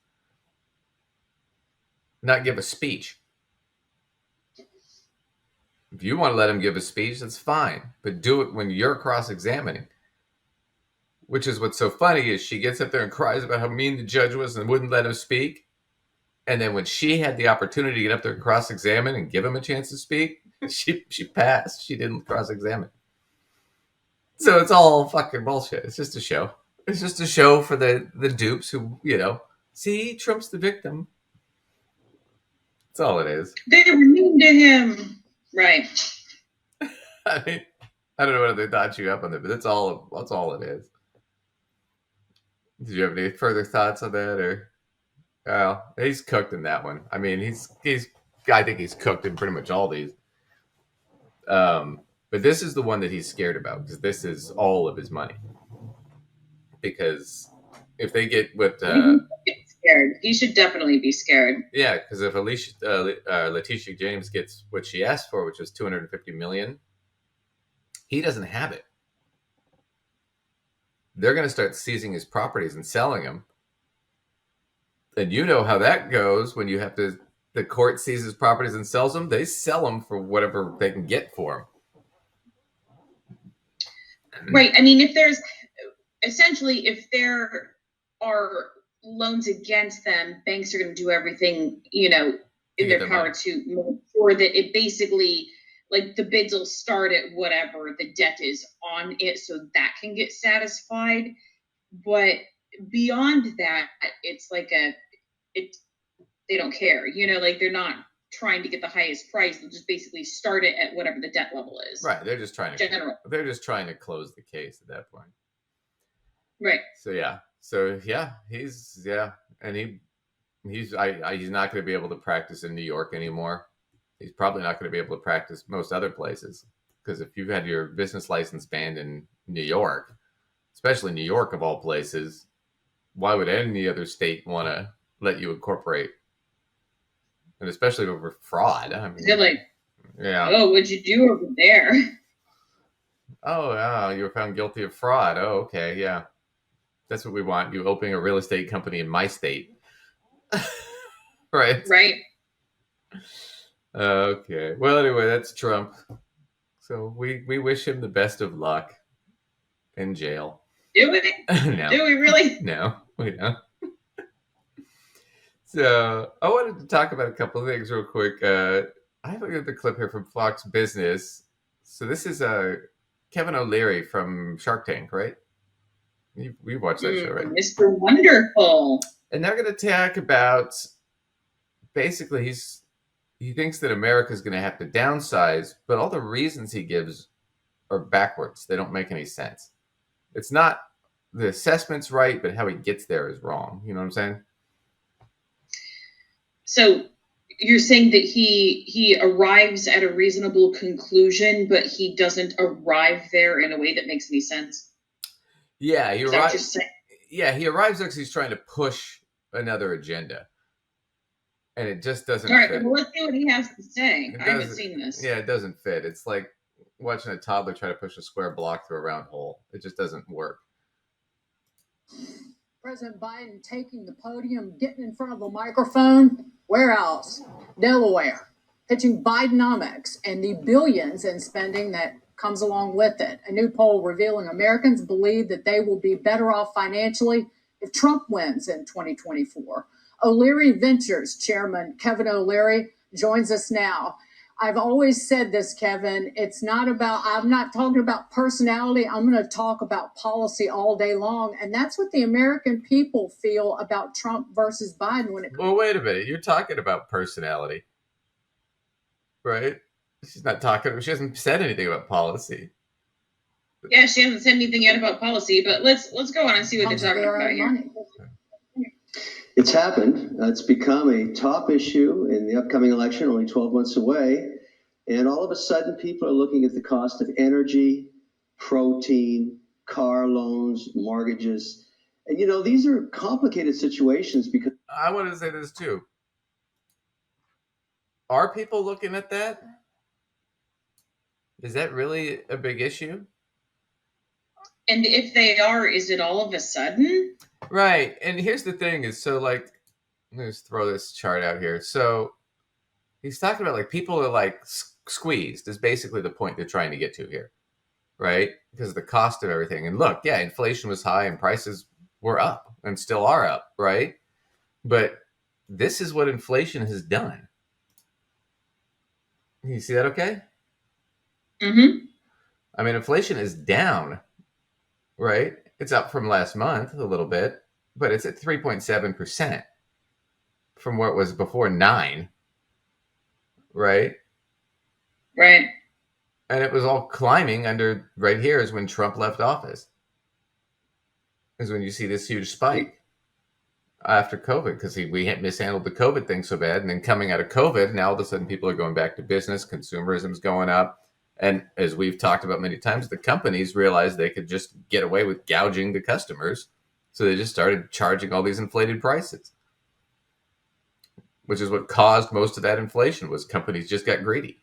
not give a speech. If you want to let him give a speech, that's fine. But do it when you're cross-examining. Which is what's so funny is she gets up there and cries about how mean the judge was and wouldn't let him speak. And then when she had the opportunity to get up there and cross-examine and give him a chance to speak, she passed. She didn't cross-examine. So it's all fucking bullshit. It's just a show. It's just a show for the dupes who, see, Trump's the victim. That's all it is. They were mean to him. Right. I mean, I don't know whether they thought you up on it, but that's all it is. Did you have any further thoughts on that, or? Well, he's cooked in that one. I mean, he's. I think he's cooked in pretty much all these. But this is the one that he's scared about because this is all of his money. Because if they get what, scared, he should definitely be scared. Yeah, because if Letitia James gets what she asked for, which was $250 million, he doesn't have it. They're going to start seizing his properties and selling them. And you know how that goes when you have to. The court seizes properties and sells them. They sell them for whatever they can get for them. Right. I mean, if there are loans against them, banks are going to do everything, in their power to make sure that it basically, like, the bids will start at whatever the debt is on it so that can get satisfied. But beyond that, it's like they don't care, like they're not trying to get the highest price. They'll just basically start it at whatever the debt level is. Right. They're just trying to close the case at that point. Right. So yeah. He's and he's not going to be able to practice in New York anymore. He's probably not going to be able to practice most other places because if you've had your business license banned in New York, especially New York of all places, why would any other state want to let you incorporate? And especially over fraud. I mean, they're like, yeah. Oh, what'd you do over there? Oh, you were found guilty of fraud. Oh, okay, yeah. That's what we want. You opening a real estate company in my state. Right. Right. Okay. Well, anyway, that's Trump. So we wish him the best of luck in jail. Do we? No. Do we really? No, we don't. So I wanted to talk about a couple of things real quick. I have the clip here from Fox Business. So this is Kevin O'Leary from Shark Tank, right? We've watched that show, right? Mr. Wonderful. And they're going to talk about basically he thinks that America is going to have to downsize, but all the reasons he gives are backwards. They don't make any sense. It's not the assessment's right, but how he gets there is wrong. You know what I'm saying? So you're saying that he arrives at a reasonable conclusion, but he doesn't arrive there in a way that makes any sense? Yeah, he arrives. Yeah, he arrives because he's trying to push another agenda, and it just doesn't. All right, fit. well, let's see what he has to say. I haven't seen this. Yeah, it doesn't fit. It's like watching a toddler try to push a square block through a round hole. It just doesn't work. President Biden taking the podium, getting in front of a microphone. Where else? Delaware, pitching Bidenomics and the billions in spending that comes along with it. A new poll revealing Americans believe that they will be better off financially if Trump wins in 2024. O'Leary Ventures chairman Kevin O'Leary joins us now. I've always said this, Kevin, I'm not talking about personality. I'm going to talk about policy all day long. And that's what the American people feel about Trump versus Biden when it comes. Well, wait a minute. You're talking about personality, right? She hasn't said anything about policy. Yeah, she hasn't said anything yet about policy, but let's go on and see what they're talking about here. It's happened. It's become a top issue in the upcoming election, only 12 months away. And all of a sudden, people are looking at the cost of energy, protein, car loans, mortgages. And, these are complicated situations because... I want to say this, too. Are people looking at that? Is that really a big issue? And if they are, is it all of a sudden? Right. And here's the thing is, so let me just throw this chart out here. So he's talking about people are squeezed is basically the point they're trying to get to here. Right. Because of the cost of everything. And look, yeah, inflation was high and prices were up and still are up. Right. But this is what inflation has done. You see that okay? Mm-hmm. I mean, inflation is down. Right. It's up from last month a little bit, but it's at 3.7% from where it was before 9. Right. Right. And it was all climbing under right here is when Trump left office. Is when you see this huge spike after COVID because we had mishandled the COVID thing so bad. And then coming out of COVID, now all of a sudden people are going back to business, consumerism's going up. And as we've talked about many times, the companies realized they could just get away with gouging the customers. So they just started charging all these inflated prices, which is what caused most of that inflation was companies just got greedy,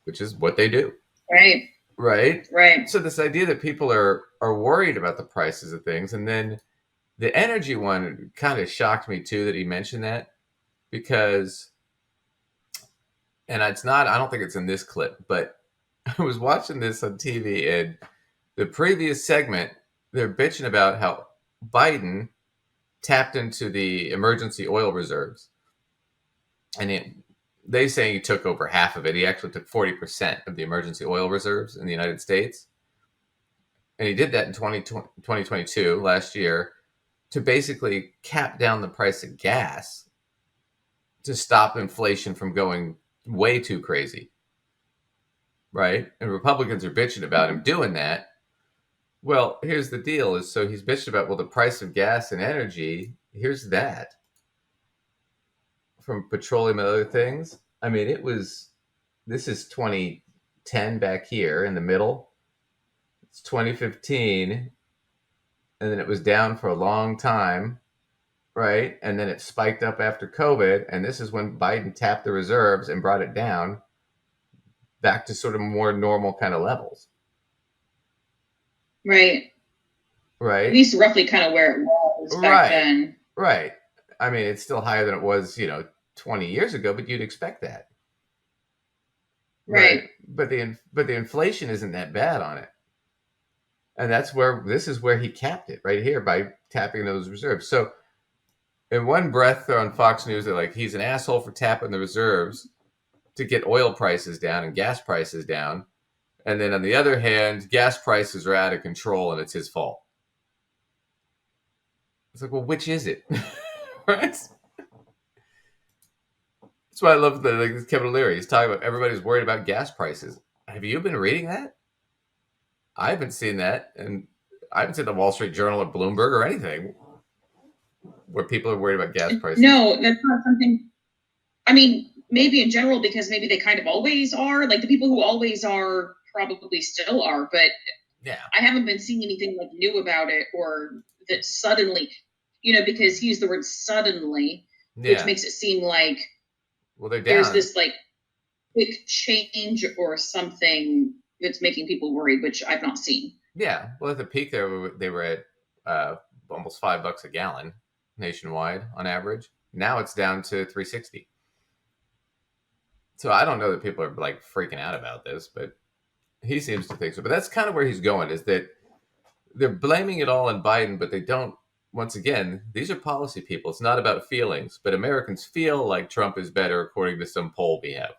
which is what they do. Right. Right? Right. So this idea that people are worried about the prices of things, and then the energy one kind of shocked me too that he mentioned that because, and it's not, I don't think it's in this clip, but I was watching this on TV and the previous segment, they're bitching about how Biden tapped into the emergency oil reserves. And they say he took over half of it. He actually took 40% of the emergency oil reserves in the United States. And he did that in 2022, last year, to basically cap down the price of gas to stop inflation from going way too crazy. Right? And Republicans are bitching about him doing that. Well, here's the deal is so he's bitching about, well, the price of gas and energy, here's that. From petroleum and other things. I mean, this is 2010 back here in the middle. It's 2015. And then it was down for a long time, right? And then it spiked up after COVID. And this is when Biden tapped the reserves and brought it down back to sort of more normal kind of levels. Right. Right. At least roughly kind of where it was back then. Right. I mean, it's still higher than it was, 20 years ago, but you'd expect that. Right. But the inflation isn't that bad on it. And this is where he capped it right here by tapping those reserves. So in one breath on Fox News, they're like, he's an asshole for tapping the reserves to get oil prices down and gas prices down. And then on the other hand, gas prices are out of control and it's his fault. It's like, well, which is it? Right? That's why I love Kevin O'Leary. He's talking about everybody's worried about gas prices. Have you been reading that? I haven't seen that. And I haven't seen the Wall Street Journal or Bloomberg or anything where people are worried about gas prices. No, that's not something. I mean, maybe in general, because maybe they kind of always are. Like the people who always are probably still are. But yeah, I haven't been seeing anything like new about it or that suddenly, because he used the word suddenly, which makes it seem like they're down. There's this like quick change or something that's making people worried, which I've not seen. Yeah. Well, at the peak there, they were at almost $5 a gallon nationwide on average. Now it's down to $3.60. So I don't know that people are like freaking out about this, but he seems to think so. But that's kind of where he's going, is that they're blaming it all on Biden, but they don't. Once again, these are policy people. It's not about feelings, but Americans feel like Trump is better according to some poll we have.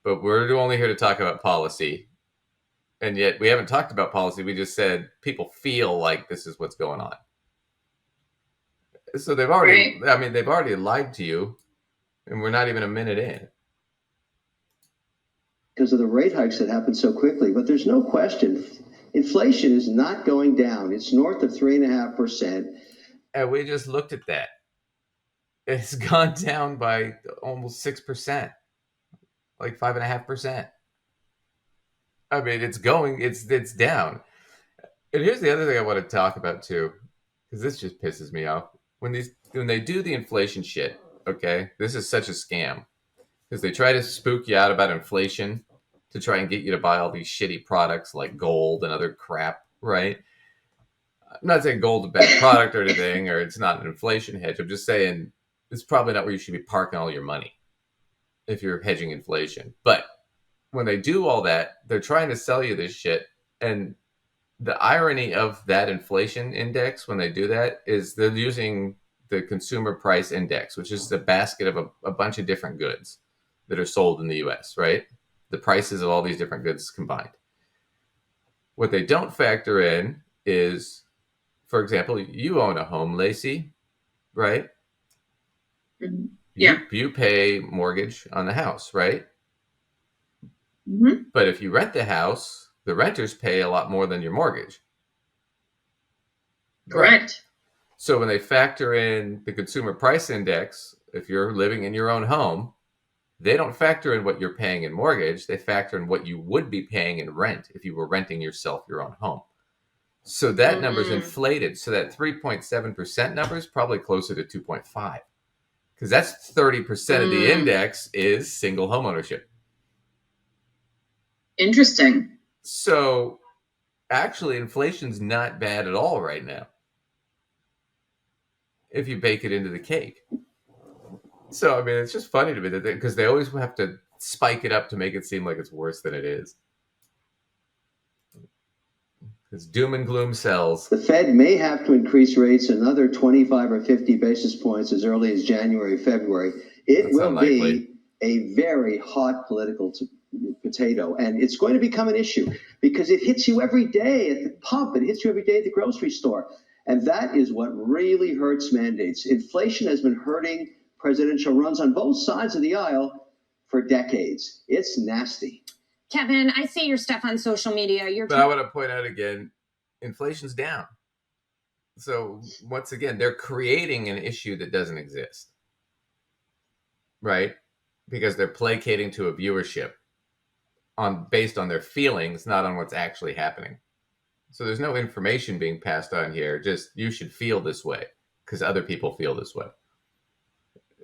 But we're only here to talk about policy. And yet we haven't talked about policy. We just said people feel like this is what's going on. So they've already, they've already lied to you, and we're not even a minute in. Because of the rate hikes that happened so quickly. But there's no question, inflation is not going down. It's north of 3.5%. And we just looked at that. It's gone down by almost 6%, like 5.5%. I mean, it's down. And here's the other thing I want to talk about too, because this just pisses me off. When they do the inflation shit, okay, this is such a scam. Because they try to spook you out about inflation to try and get you to buy all these shitty products like gold and other crap, right? I'm not saying gold's a bad product or anything, or it's not an inflation hedge. I'm just saying it's probably not where you should be parking all your money if you're hedging inflation. But when they do all that, they're trying to sell you this shit. And the irony of that inflation index when they do that is they're using the consumer price index, which is the basket of a bunch of different goods that are sold in the US, right? The prices of all these different goods combined. What they don't factor in is, for example, you own a home, Lacey, right? Yeah. You pay mortgage on the house, right? Mhm. But if you rent the house, the renters pay a lot more than your mortgage. Right. Correct. So when they factor in the consumer price index, if you're living in your own home, they don't factor in what you're paying in mortgage. They factor in what you would be paying in rent if you were renting yourself your own home. So that number's inflated. So that 3.7% number is probably closer to 2.5, because that's 30% of the index is single home ownership. Interesting. So actually, inflation's not bad at all right now if you bake it into the cake. So, I mean, it's just funny to me that because they always have to spike it up to make it seem like it's worse than it is. Because doom and gloom sells. The Fed may have to increase rates another 25 or 50 basis points as early as January, February. It will be a very hot political potato, and it's going to become an issue because it hits you every day at the pump. It hits you every day at the grocery store. And that is what really hurts mandates. Inflation has been hurting presidential runs on both sides of the aisle for decades. It's nasty. Kevin, I see your stuff on social media. But I want to point out again, inflation's down. So once again, they're creating an issue that doesn't exist, right? Because they're placating to a viewership based on their feelings, not on what's actually happening. So there's no information being passed on here. Just you should feel this way because other people feel this way.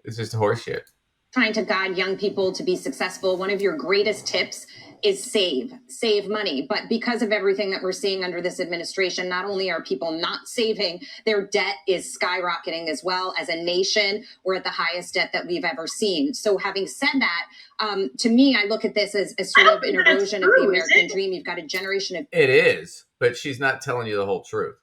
It's just horseshit. Trying to guide young people to be successful. One of your greatest tips is save money. But because of everything that we're seeing under this administration, not only are people not saving, their debt is skyrocketing as well. As a nation, we're at the highest debt that we've ever seen. So having said that, to me, I look at this as sort of an erosion of the American dream. You've got a generation of... It is, but she's not telling you the whole truth.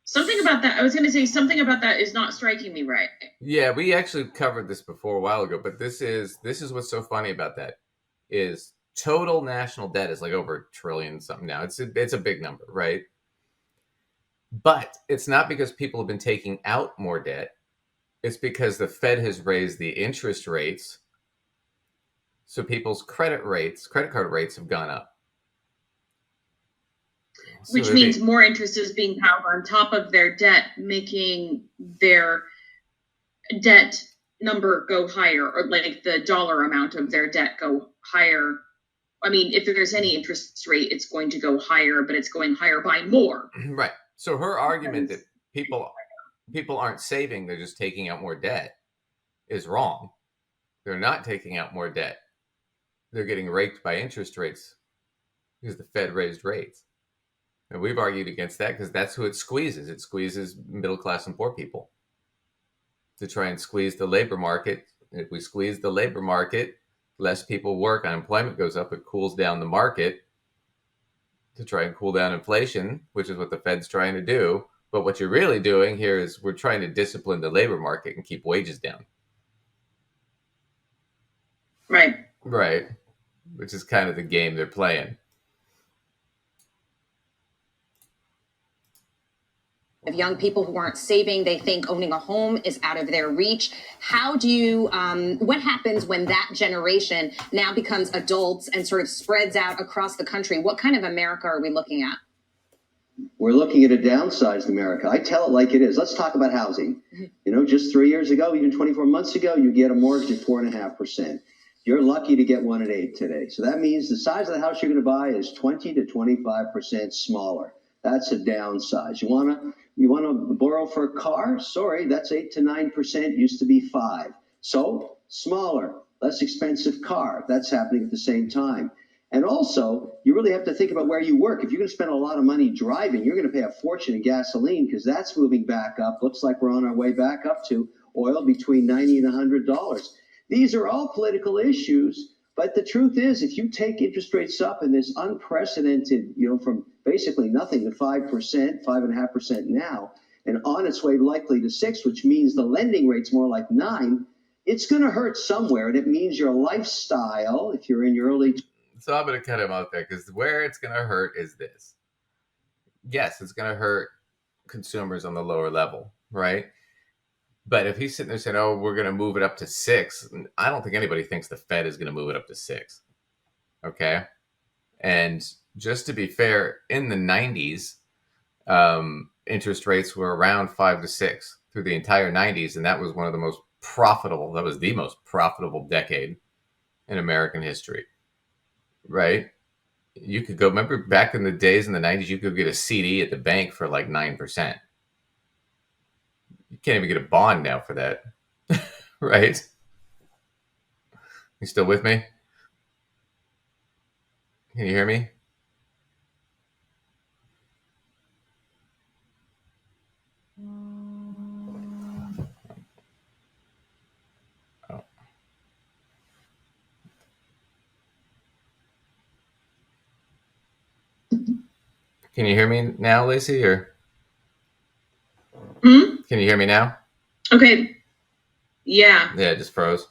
Something about that, I was going to say something about that is not striking me right. Yeah, we actually covered this before a while ago, but this is what's so funny about that is total national debt is like over $1 trillion something now. It's a big number, right? But it's not because people have been taking out more debt. It's because the Fed has raised the interest rates. So people's credit card rates have gone up. Which means more interest is being piled on top of their debt, making their debt number go higher, or like the dollar amount of their debt go higher. I mean, if there's any interest rate, it's going to go higher, but it's going higher by more. Right. So her argument that people aren't saving, they're just taking out more debt is wrong. They're not taking out more debt. They're getting raked by interest rates because the Fed raised rates. And we've argued against that because that's who it squeezes. It squeezes middle class and poor people to try and squeeze the labor market. If we squeeze the labor market, less people work, unemployment goes up, it cools down the market to try and cool down inflation, which is what the Fed's trying to do. But what you're really doing here is we're trying to discipline the labor market and keep wages down. Right. Right. Which is kind of the game they're playing. Of young people who aren't saving, they think owning a home is out of their reach. How do you, what happens when that generation now becomes adults and sort of spreads out across the country? What kind of America are we looking at? We're looking at a downsized America. I tell it like it is. Let's talk about housing. You know, just 3 years ago, even 24 months ago, you get a mortgage at 4.5%. You're lucky to get one at 8% today. So that means the size of the house you're going to buy is 20 to 25% smaller. That's a downsize. You want to borrow for a car? Sorry, that's 8 to 9%. Used to be 5%. So smaller, less expensive car. That's happening at the same time. And also, you really have to think about where you work. If you're going to spend a lot of money driving, you're going to pay a fortune in gasoline because that's moving back up. Looks like we're on our way back up to oil between $90 and $100. These are all political issues. But the truth is, if you take interest rates up in this unprecedented, from basically nothing to 5%, 5.5% now, and on its way likely to 6%, which means the lending rate's more like 9%, it's going to hurt somewhere. And it means your lifestyle, if you're in your early... So I'm going to cut him out there because where it's going to hurt is this. Yes, it's going to hurt consumers on the lower level, right? But if he's sitting there saying, "Oh, we're going to move it up to 6," I don't think anybody thinks the Fed is going to move it up to 6. Okay, and just to be fair, in the 90s, interest rates were around 5 to 6 through the entire 90s, and that was one of the most profitable. That was the most profitable decade in American history, right? You could go. Remember back in the days in the 90s, you could get a CD at the bank for like 9%. You can't even get a bond now for that, right? You still with me? Can you hear me? Oh. Can you hear me now, Lacey? Or Hmm? can you hear me now? Okay. Yeah. Yeah, it just froze.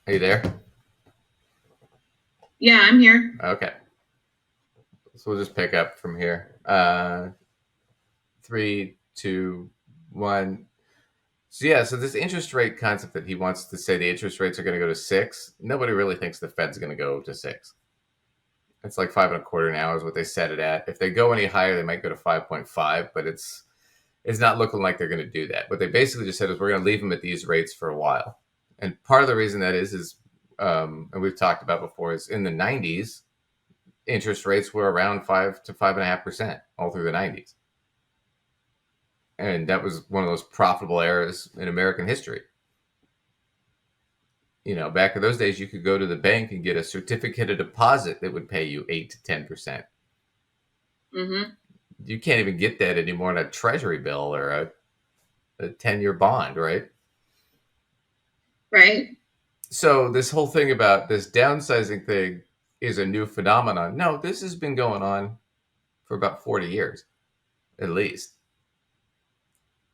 Are you there? Yeah, I'm here. Okay. So we'll just pick up from here. 3, 2, 1. So yeah, so this interest rate concept that he wants to say the interest rates are going to go to 6. Nobody really thinks the Fed's going to go to 6. It's like 5.25 now is what they set it at. If they go any higher, they might go to 5.5, but it's not looking like they're going to do that. What they basically just said is we're going to leave them at these rates for a while. And part of the reason that is and we've talked about before, is in the 90s, interest rates were around 5 to 5.5% all through the 90s. And that was one of those profitable eras in American history. You know, back in those days, you could go to the bank and get a certificate of deposit that would pay you 8 to 10%. Mm-hmm. You can't even get that anymore in a treasury bill or a 10-year bond, right? Right. So this whole thing about this downsizing thing is a new phenomenon. No, this has been going on for about 40 years, at least.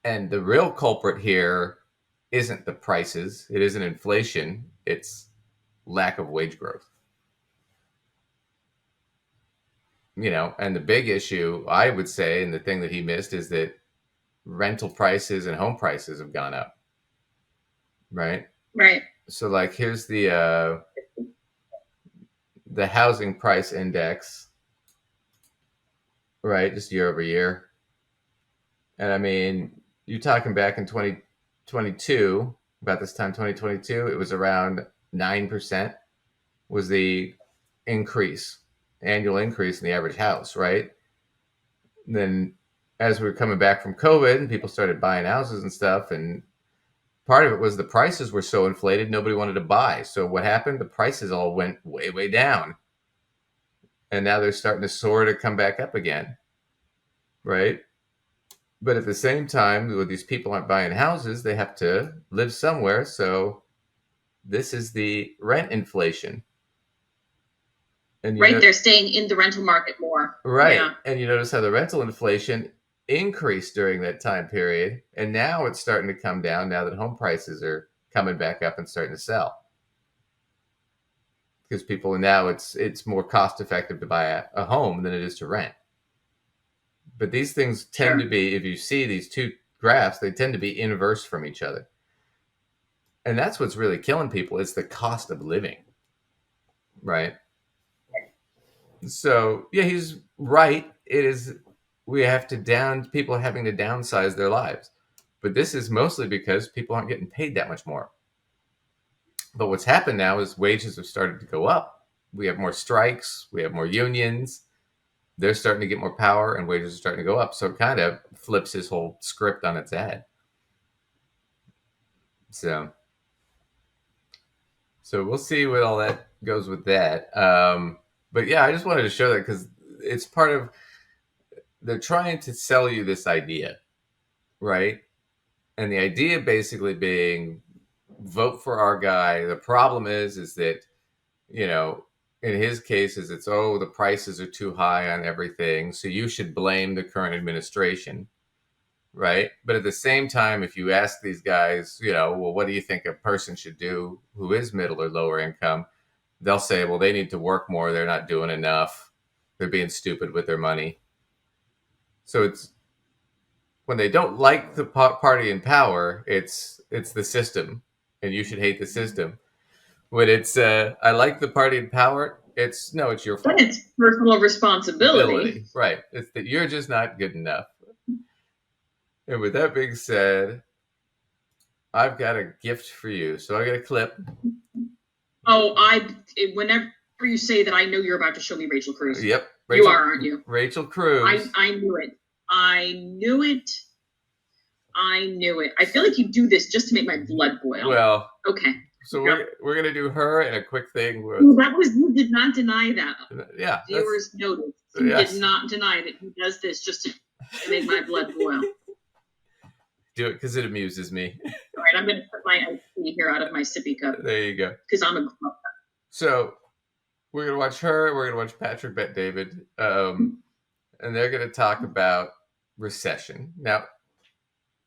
And the real culprit here isn't the prices. It isn't inflation. It's lack of wage growth. You know, and the big issue, I would say, and the thing that he missed, is that rental prices and home prices have gone up. Right? Right. So like here's the housing price index, right? Just year over year. And I mean, you're talking back in 2022, about this time, 2022, it was around 9% was the annual increase in the average house, right? And then as we were coming back from COVID and people started buying houses and stuff, and part of it was the prices were so inflated, nobody wanted to buy. So what happened? The prices all went way, way down. And now they're starting to soar to come back up again, right? But at the same time, when these people aren't buying houses, they have to live somewhere. So this is the rent inflation. And right, they're staying in the rental market more. Right. Yeah. And you notice how the rental inflation increased during that time period. And now it's starting to come down now that home prices are coming back up and starting to sell. Because people now it's more cost effective to buy a home than it is to rent. But these things tend to be, if you see these two graphs, they tend to be inverse from each other. And that's what's really killing people. It's the cost of living. Right? So, yeah, he's right. It is, people are having to downsize their lives. But this is mostly because people aren't getting paid that much more. But what's happened now is wages have started to go up. We have more strikes. We have more unions. They're starting to get more power and wages are starting to go up. So it kind of flips his whole script on its head. So we'll see what all that goes with that. But yeah, I just wanted to show that because it's part of, they're trying to sell you this idea, right? And the idea basically being, vote for our guy. The problem is that, you know, in his case is it's, the prices are too high on everything. So you should blame the current administration, right? But at the same time, if you ask these guys, you know, well, what do you think a person should do who is middle or lower income? They'll say, well, they need to work more. They're not doing enough. They're being stupid with their money. So when they don't like the party in power, it's the system, and you should hate the system. When it's I like the party in power, it's your fault. Then it's personal responsibility. Right. It's that you're just not good enough. And with that being said, I've got a gift for you. So I got a clip. Oh, whenever you say that, I know you're about to show me Rachel Cruz. Yep. You are, aren't you? Rachel Cruz. I knew it. I knew it. I feel like you do this just to make my blood boil. Well. Okay. So we're gonna do her and a quick thing. You did not deny that. Yeah. Viewers noticed. You did not deny that he does this just to make my blood boil. Do it because it amuses me. All right, I'm gonna put my iced tea here out of my sippy cup. There you go. Because I'm a. So we're gonna watch her. We're gonna watch Patrick Bet-David, and they're gonna talk about recession. Now,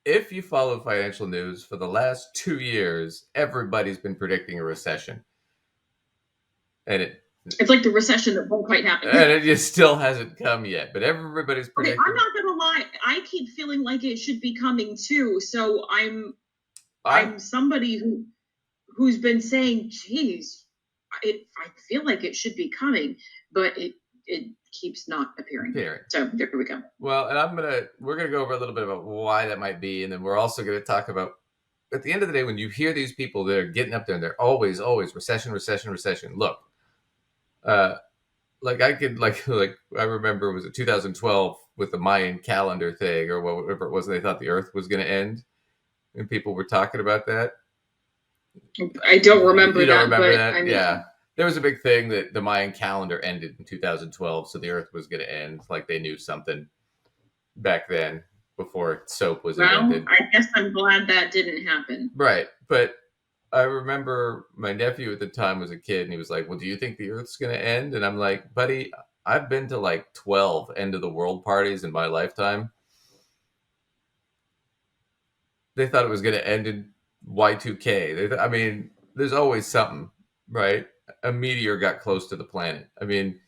if you follow financial news for the last 2 years, everybody's been predicting a recession. And it's like the recession that won't quite happen. And it just still hasn't come yet, but everybody's predicting. Okay, I'm not going to lie. I keep feeling like it should be coming too. So I'm somebody who's been saying, geez, I feel like it should be coming, but it keeps not appearing. So there we go. Well, and we're gonna go over a little bit about why that might be, and then we're also gonna talk about, at the end of the day, when you hear these people that are getting up there and they're always recession. Look, like I remember, was it 2012 with the Mayan calendar thing or whatever it was, and they thought the Earth was gonna end, and people were talking about that. I don't remember you don't that. Remember but that? I mean, yeah. There was a big thing that the Mayan calendar ended in 2012, so the Earth was going to end. Like they knew something back then before soap was invented. I guess I'm glad that didn't happen. Right, but I remember my nephew at the time was a kid, and he was like, "Well, do you think the Earth's going to end?" And I'm like, "Buddy, I've been to like 12 end of the world parties in my lifetime. They thought it was going to end in Y2K. I mean, there's always something, right?" A meteor got close to the planet. I mean,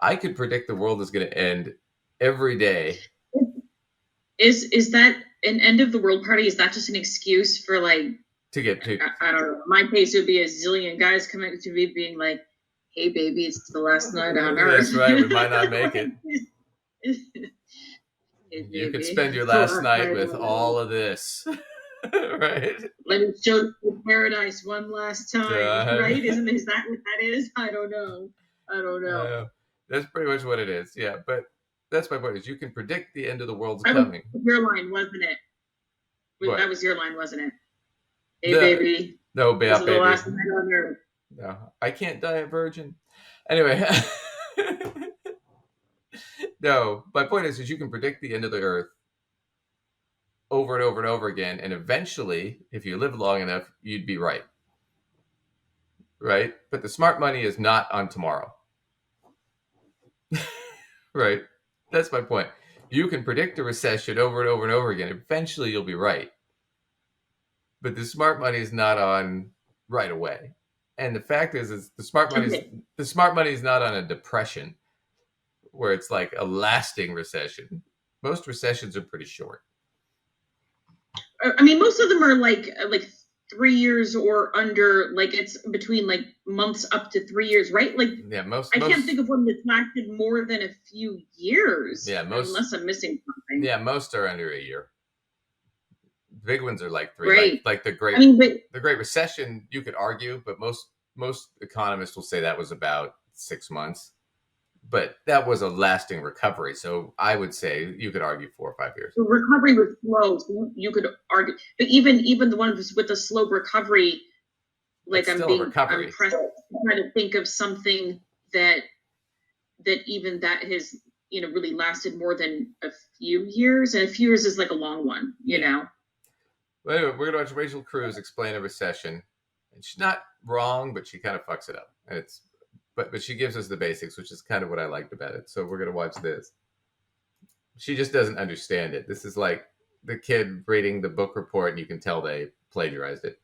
I could predict the world is going to end every day. Is that an end of the world party? Is that just an excuse for like to get to? I don't know. In my case, it would be a zillion guys coming to me being like, "Hey, baby, it's the last night on Earth." That's right. We might not make it. Hey, you could spend your last night with all of this. Right. Let me show you paradise one last time. Right? Is that what that is? I don't know. That's pretty much what it is. Yeah, but that's my point. Is you can predict the end of the world's coming. Your line, wasn't it? What? That was your line, wasn't it? Hey, baby. No, baby. The last night on Earth. No, I can't die a virgin. Anyway. No, my point is you can predict the end of the Earth over and over and over again, and eventually, if you live long enough, you'd be right. Right? But the smart money is not on tomorrow. Right? That's my point. You can predict a recession over and over and over again. Eventually, you'll be right. But the smart money is not on right away. And the fact is the smart money is not on a depression where it's like a lasting recession. Most recessions are pretty short. I mean, most of them are like 3 years or under. Like it's between like months up to 3 years, right? Like yeah, I can't think of one that's lasted more than a few years. Yeah, unless I'm missing something. Yeah, most are under a year. Big ones are like 3. Right. Like the Great. I mean, the Great Recession, you could argue, but most economists will say that was about 6 months. But that was a lasting recovery. So I would say you could argue 4 or 5 years. The recovery was slow. So you could argue. But even the ones with the slow recovery, like I'm pressed to try to think of something that even that has, really lasted more than a few years. And a few years is like a long one, you know. Well, anyway, we're going to watch Rachel Cruz explain a recession. And she's not wrong, but she kind of fucks it up. And But she gives us the basics, which is kind of what I liked about it. So we're going to watch this. She just doesn't understand it. This is like the kid reading the book report, and you can tell they plagiarized it.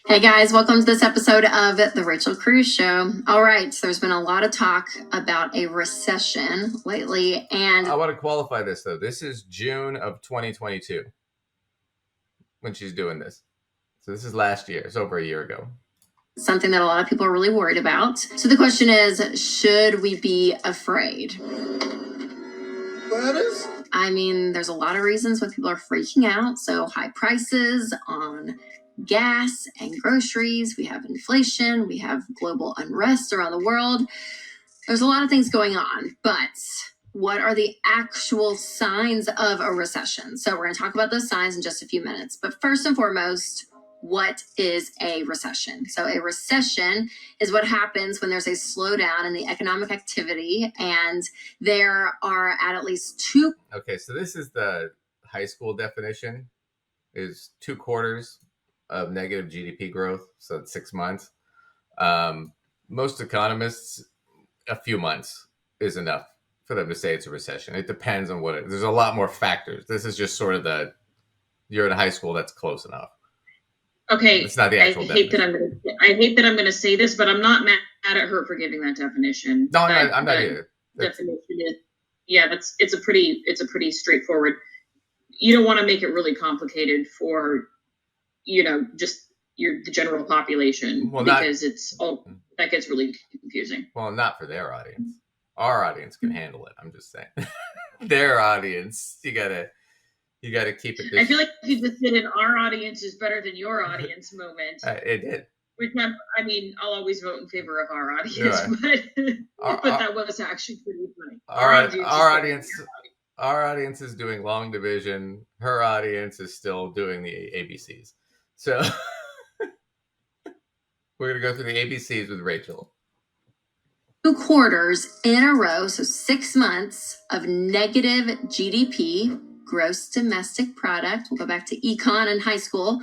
Hey guys, welcome to this episode of The Rachel Cruze Show. All right, so there's been a lot of talk about a recession lately, and I want to qualify this though. This is June of 2022 when she's doing this. So this is last year. It's over a year ago. Something that a lot of people are really worried about. So the question is, should we be afraid? What is? I mean, there's a lot of reasons why people are freaking out. So high prices on gas and groceries. We have inflation. We have global unrest around the world. There's a lot of things going on, but what are the actual signs of a recession? So we're going to talk about those signs in just a few minutes. But first and foremost, what is a recession? So a recession is what happens when there's a slowdown in the economic activity, and there are at least two. Okay, so this is the high school definition, is 2 quarters of negative GDP growth, so it's 6 months. Most economists, a few months is enough for them to say it's a recession. It depends on what there's a lot more factors. This is just sort of you're in high school, that's close enough. Okay, it's not the actual I hate that I'm going to say this, but I'm not mad at her for giving that definition. No, I'm not either. Definition is, yeah, it's a pretty straightforward. You don't want to make it really complicated for, just the general population, because that gets really confusing. Well, not for their audience. Our audience can handle it. I'm just saying. Their audience, you gotta keep it. I feel like you just did an "our audience is better than your audience" moment. It did. Which I'll always vote in favor of our audience, but that was actually pretty funny. Our audience is doing long division. Her audience is still doing the ABCs. So we're gonna go through the ABCs with Rachel. 2 quarters in a row, so 6 months of negative GDP, gross domestic product. We'll go back to econ in high school.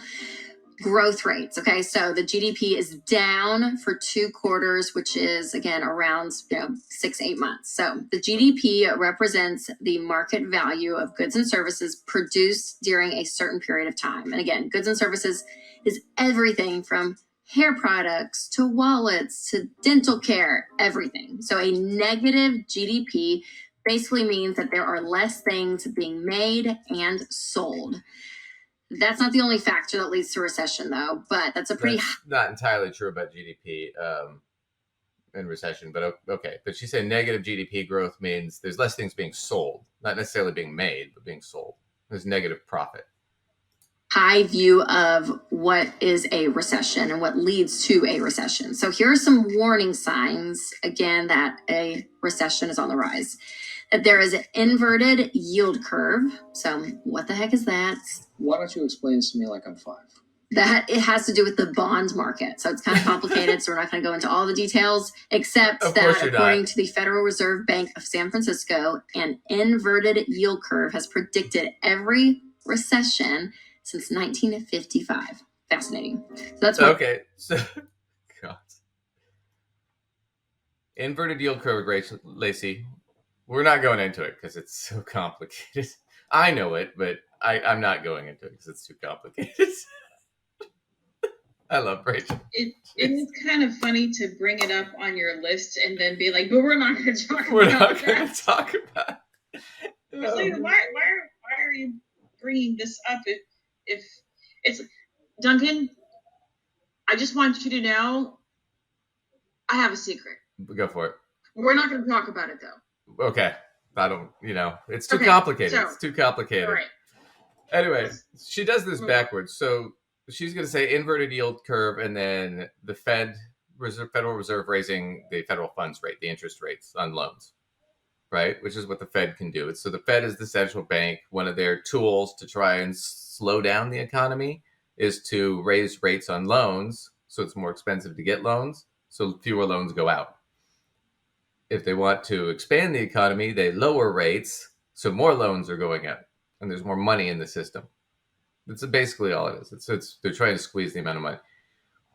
Growth rates. Okay, so the GDP is down for 2 quarters, which is again around 6-8 months. So the GDP represents the market value of goods and services produced during a certain period of time. And again, goods and services is everything from hair products to wallets to dental care, everything. So a negative GDP basically means that there are less things being made and sold. That's not the only factor that leads to recession, though, but that's not entirely true about GDP in recession, but okay. But she said negative GDP growth means there's less things being sold, not necessarily being made, but being sold. There's negative profit. High view of what is a recession and what leads to a recession. So here are some warning signs, again, that a recession is on the rise. That there is an inverted yield curve. So what the heck is that? Why don't you explain this to me like I'm 5? That it has to do with the bond market. So it's kind of complicated, so we're not going to go into all the details, except that according to the Federal Reserve Bank of San Francisco, an inverted yield curve has predicted every recession since 1955. Fascinating. So that's okay. So, God. Inverted yield curve, Rachel Lacey. We're not going into it because it's so complicated. I know it, but I'm not going into it because it's too complicated. I love Rachel. It is kind of funny to bring it up on your list and then be like, but we're not going to talk about that. We're not going to talk about it. Why are you bringing this up if it's... Duncan, I just want you to know I have a secret. Go for it. We're not going to talk about it, though. Okay. I don't, it's too complicated. So, it's too complicated. All right. Anyway, she does this backwards. So she's going to say inverted yield curve, and then the Federal Reserve raising the federal funds rate, the interest rates on loans, right? Which is what the Fed can do. So the Fed is the central bank. One of their tools to try and slow down the economy is to raise rates on loans, so it's more expensive to get loans, so fewer loans go out. If they want to expand the economy, they lower rates, so more loans are going out, and there's more money in the system. That's basically all it is. They're trying to squeeze the amount of money.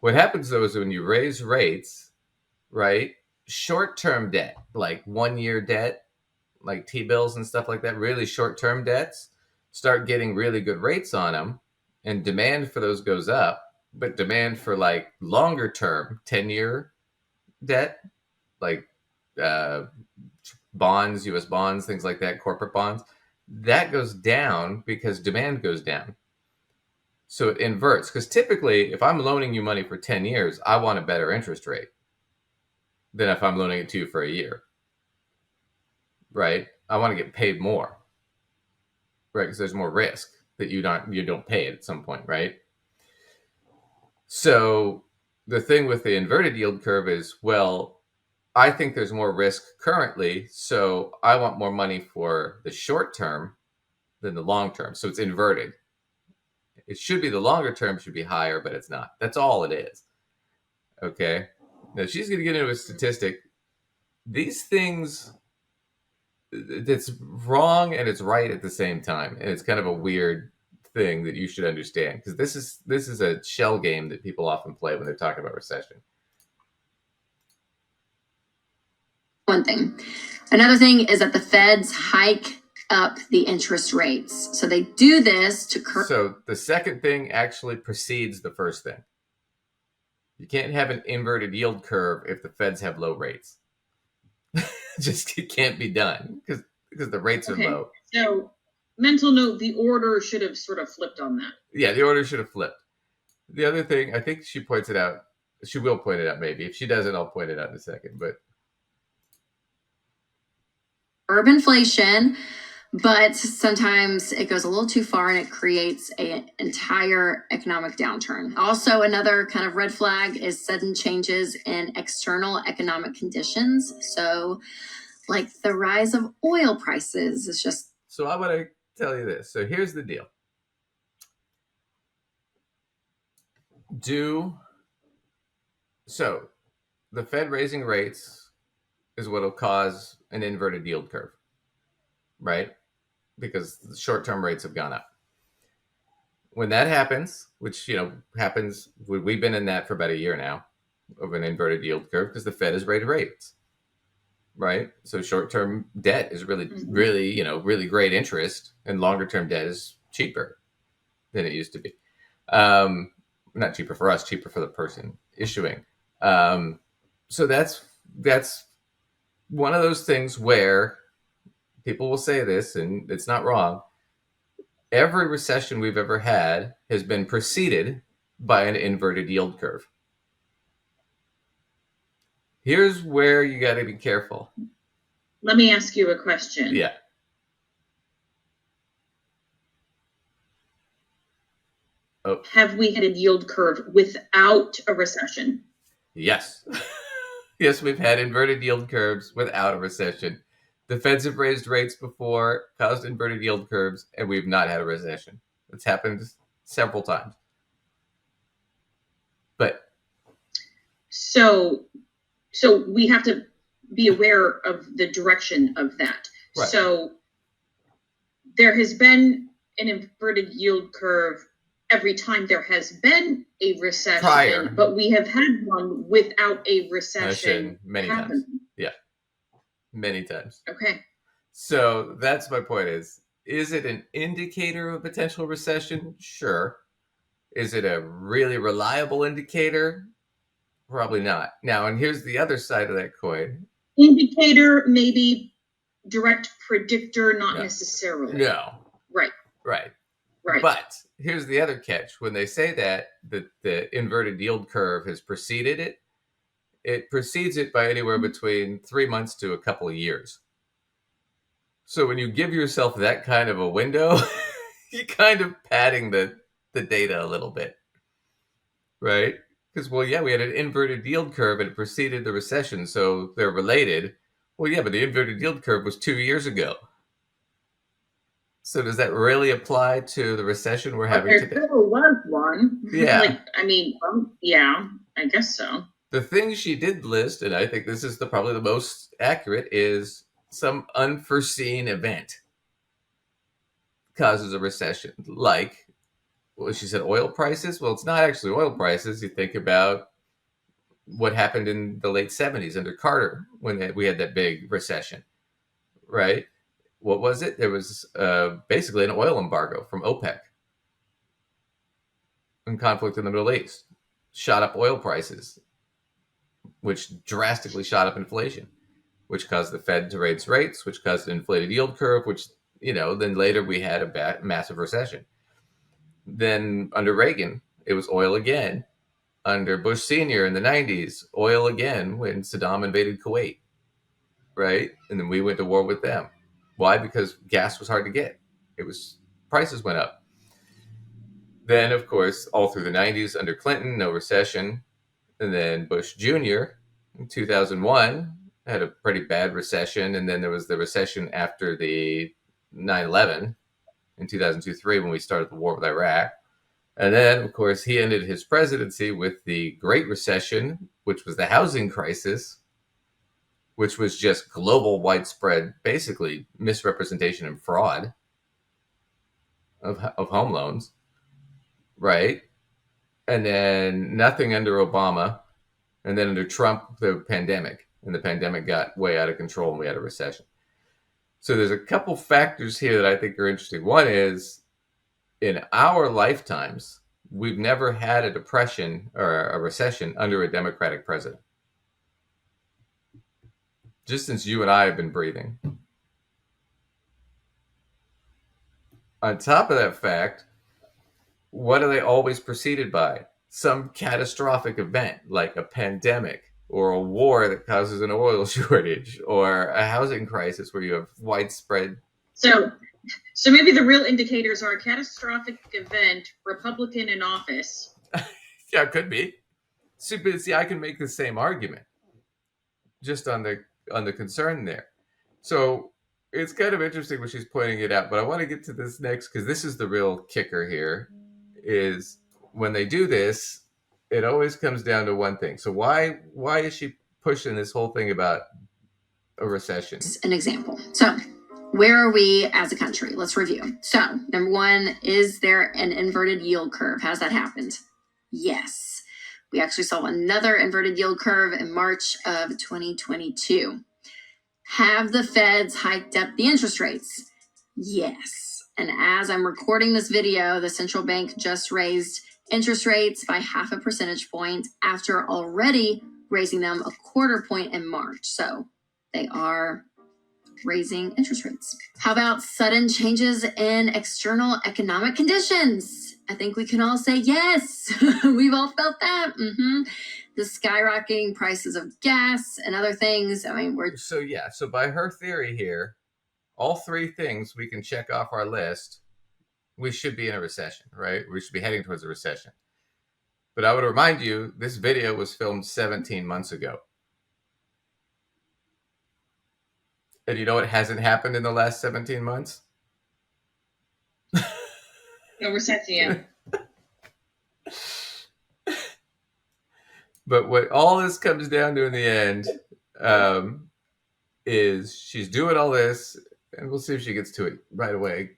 What happens, though, is when you raise rates, right, short-term debt, like 1-year debt, like T-bills and stuff like that, really short-term debts, start getting really good rates on them, and demand for those goes up, but demand for like longer term 10-year debt, like bonds, US bonds, things like that, corporate bonds, that goes down because demand goes down. So it inverts, because typically if I'm loaning you money for 10 years, I want a better interest rate than if I'm loaning it to you for a year, right? I want to get paid more, right? Because there's more risk that you don't pay it at some point, right? So the thing with the inverted yield curve is, well, I think there's more risk currently, so I want more money for the short term than the long term. So it's inverted. It should be the longer term should be higher, but it's not. That's all it is. Okay. Now she's going to get into a statistic. These things, it's wrong and it's right at the same time, and it's kind of a weird thing that you should understand, because this is a shell game that people often play when they're talking about recession. One thing. Another thing is that the feds hike up the interest rates. So they do this to So the second thing actually precedes the first thing. You can't have an inverted yield curve if the feds have low rates. Just it can't be done because the rates are low. So mental note, the order should have sort of flipped on that. Yeah, the order should have flipped. The other thing, I think she points it out. She will point it out maybe. If she doesn't, I'll point it out in a second. But curb inflation, but sometimes it goes a little too far and it creates an entire economic downturn. Also, another kind of red flag is sudden changes in external economic conditions. So like the rise of oil prices is just... So I want to tell you this. So here's the deal. So the Fed raising rates is what will cause an inverted yield curve, right? Because the short-term rates have gone up. When that happens, which, happens, we've been in that for about a year now of an inverted yield curve because the Fed has raised rates, right? So short-term debt is really, really great interest, and longer-term debt is cheaper than it used to be. Not cheaper for us, cheaper for the person issuing. So that's one of those things where people will say this, and it's not wrong. Every recession we've ever had has been preceded by an inverted yield curve. Here's where you got to be careful. Let me ask you a question. Yeah. Oh. Have we had a yield curve without a recession? Yes. Yes, we've had inverted yield curves without a recession. The Feds have raised rates before, caused inverted yield curves, and we've not had a recession. It's happened several times. But so we have to be aware of the direction of that. Right. So there has been an inverted yield curve every time there has been a recession, prior, but we have had one without a recession many happen. times. Yeah. Many times. Okay. So that's my point is it an indicator of a potential recession? Sure. Is it a really reliable indicator? Probably not. Now, and here's the other side of that coin. Indicator, maybe direct predictor, not necessarily. No. Right. Right. Right. But here's the other catch. When they say that the inverted yield curve has preceded it, it precedes it by anywhere between 3 months to a couple of years. So when you give yourself that kind of a window, you're kind of padding the data a little bit, right? Because, well, yeah, we had an inverted yield curve and it preceded the recession, so they're related. Well, yeah, but the inverted yield curve was 2 years ago. So does that really apply to the recession we're having today? There still was one. Yeah. Yeah, I guess so. The things she did list, and I think this is probably the most accurate, is some unforeseen event causes a recession. Like, well, she said oil prices. Well, it's not actually oil prices. You think about what happened in the late 70s under Carter when we had that big recession, right? What was it? There was basically an oil embargo from OPEC and conflict in the Middle East. shot up oil prices, which drastically shot up inflation, which caused the Fed to raise rates, which caused an inflated yield curve, which, then later we had a massive recession. Then under Reagan, it was oil again. Under Bush Sr. in the 90s, oil again when Saddam invaded Kuwait, right? And then we went to war with them. Why? Because gas was hard to get. Prices went up. Then, of course, all through the 90s, under Clinton, no recession. And then Bush Jr. in 2001 had a pretty bad recession. And then there was the recession after the 9/11 in 2002-3 when we started the war with Iraq. And then, of course, he ended his presidency with the Great Recession, which was the housing crisis, which was just global, widespread, basically misrepresentation and fraud of home loans, right? And then nothing under Obama. And then under Trump, the pandemic. And the pandemic got way out of control and we had a recession. So there's a couple factors here that I think are interesting. One is, in our lifetimes, we've never had a depression or a recession under a Democratic president. Just since you and I have been breathing. On top of that fact, what are they always preceded by? Some catastrophic event like a pandemic or a war that causes an oil shortage or a housing crisis where you have widespread. So maybe the real indicators are a catastrophic event, Republican in office. Yeah, it could be. See, I can make the same argument just on the concern there. So it's kind of interesting when she's pointing it out, but I want to get to this next because this is the real kicker here, is when they do this, it always comes down to one thing. So why is she pushing this whole thing about a recession? An example. So where are we as a country? Let's review. So number one, is there an inverted yield curve? Has that happened? Yes. We actually saw another inverted yield curve in March of 2022. Have the feds hiked up the interest rates? Yes. And as I'm recording this video, the central bank just raised interest rates by 0.5 percentage point after already raising them 0.25 point in March. So they are raising interest rates. How about sudden changes in external economic conditions? I think we can all say yes. We've all felt that. The skyrocketing prices of gas and other things. I mean, So by her theory here, all three things we can check off our list, we should be in a recession, right? We should be heading towards a recession. But I would remind you, this video was filmed 17 months ago. And you know what hasn't happened in the last 17 months? No recession yet. But what all this comes down to in the end is she's doing all this, and we'll see if she gets to it right away.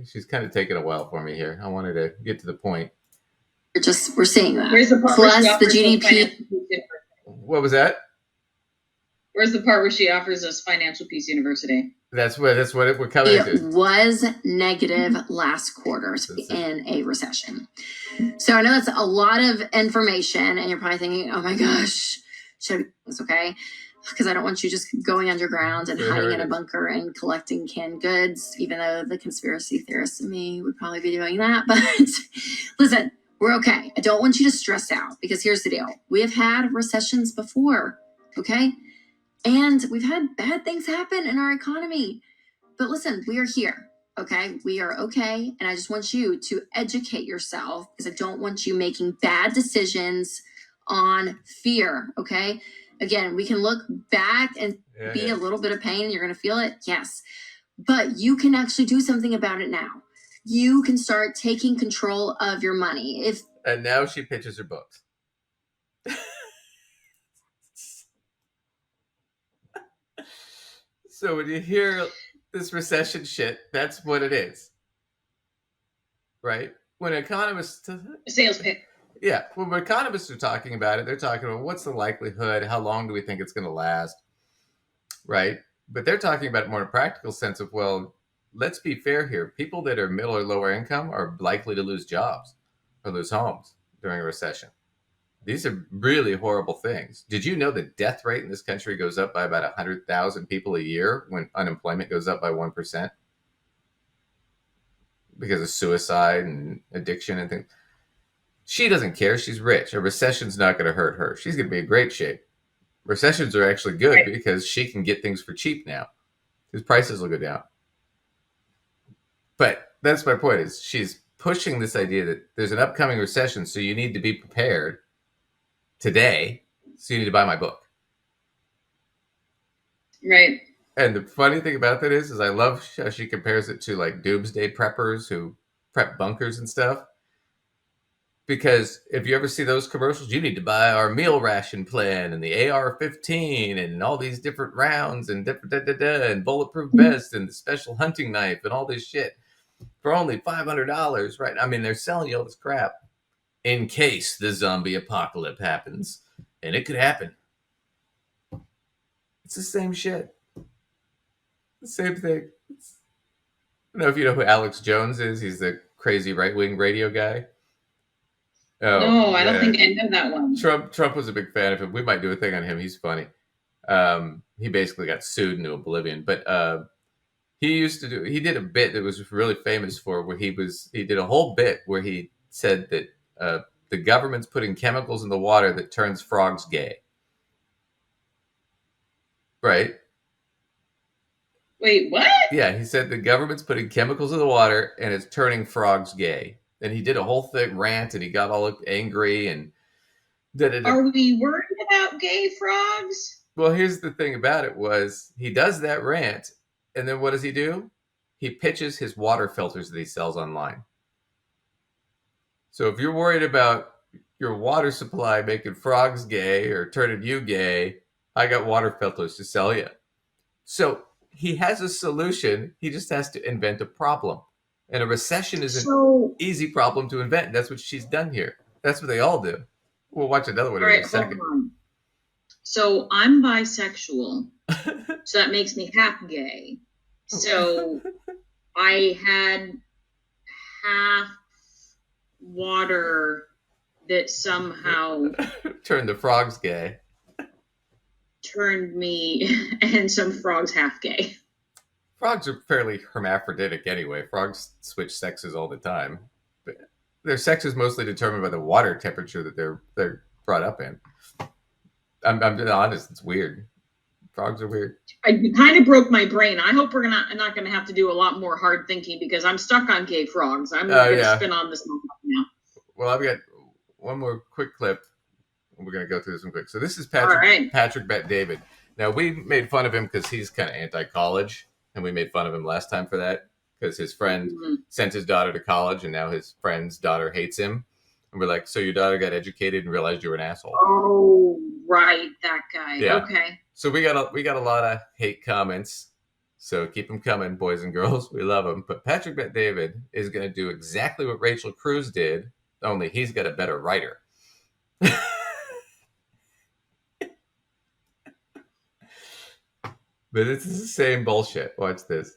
She's kind of taking a while for me here. I wanted to get to the point. We're seeing that. Where's the part Plus where the GDP. What was that? Where's the part where she offers us Financial Peace University? That's what we're coming to. It was negative last quarter in a recession. So I know that's a lot of information, and you're probably thinking, "Oh my gosh, it's okay," because I don't want you just going underground and hiding in a bunker and collecting canned goods. Even though the conspiracy theorists in me would probably be doing that, but listen, we're okay. I don't want you to stress out because here's the deal: we have had recessions before, okay? And we've had bad things happen in our economy. But listen, we are here, okay? We are okay. And I just want you to educate yourself because I don't want you making bad decisions on fear, okay? Again, we can look back and be a little bit of pain and you're going to feel it. Yes. But you can actually do something about it now. You can start taking control of your money. And now she pitches her books. So when you hear this recession shit, that's what it is. Right? When economists... Sales pitch. Yeah. When economists are talking about it, they're talking about what's the likelihood, how long do we think it's going to last, right? But they're talking about it more in a practical sense of, well, let's be fair here. People that are middle or lower income are likely to lose jobs or lose homes during a recession. These are really horrible things. Did you know the death rate in this country goes up by about 100,000 people a year when unemployment goes up by 1%? Because of suicide and addiction and things. She doesn't care. She's rich. A recession's not going to hurt her. She's going to be in great shape. Recessions are actually good because she can get things for cheap now. Because prices will go down. But that's my point, is she's pushing this idea that there's an upcoming recession, so you need to be prepared today, so you need to buy my book. Right. And the funny thing about that is I love how she compares it to like doomsday preppers who prep bunkers and stuff. Because if you ever see those commercials, you need to buy our meal ration plan and the AR-15 and all these different rounds and and bulletproof vest and the special hunting knife and all this shit for only $500, right? I mean, they're selling you all this crap in case the zombie apocalypse happens, and it could happen. It's the same shit. The same thing. I don't know if you know who Alex Jones is. He's the crazy right-wing radio guy. Oh, no, I don't think I know that one. Trump was a big fan of him. We might do a thing on him. He's funny. He basically got sued into oblivion. But he did a bit that was really famous for where he did a whole bit where he said that the government's putting chemicals in the water that turns frogs gay. Right? Wait, what? Yeah, he said the government's putting chemicals in the water and it's turning frogs gay. And he did a whole thing rant and he got all angry and Are we worried about gay frogs? Well, here's the thing about it was he does that rant and then what does he do? He pitches his water filters that he sells online. So if you're worried about your water supply making frogs gay or turning you gay, I got water filters to sell you. So he has a solution. He just has to invent a problem. And a recession is an easy problem to invent. That's what she's done here. That's what they all do. We'll watch another one in a second. So I'm bisexual. So that makes me half gay. So I had half water that somehow turned the frogs gay. Turned me and some frogs half gay. Frogs are fairly hermaphroditic anyway. Frogs switch sexes all the time. But their sex is mostly determined by the water temperature that they're brought up in. I'm being honest, it's weird. Frogs are weird. I kind of broke my brain. I hope we're not going to have to do a lot more hard thinking because I'm stuck on gay frogs. I'm going to spin on this now. Well, I've got one more quick clip. We're going to go through this one quick. So this is Patrick Bet David. Now, we made fun of him because he's kind of anti-college. And we made fun of him last time for that because his friend sent his daughter to college and now his friend's daughter hates him. And we're like, so your daughter got educated and realized you were an asshole. Oh, right. That guy. Yeah. Okay. So we got a lot of hate comments. So keep them coming, boys and girls. We love them. But Patrick Bet David is going to do exactly what Rachel Cruz did, only he's got a better writer. But it's the same bullshit. Watch this.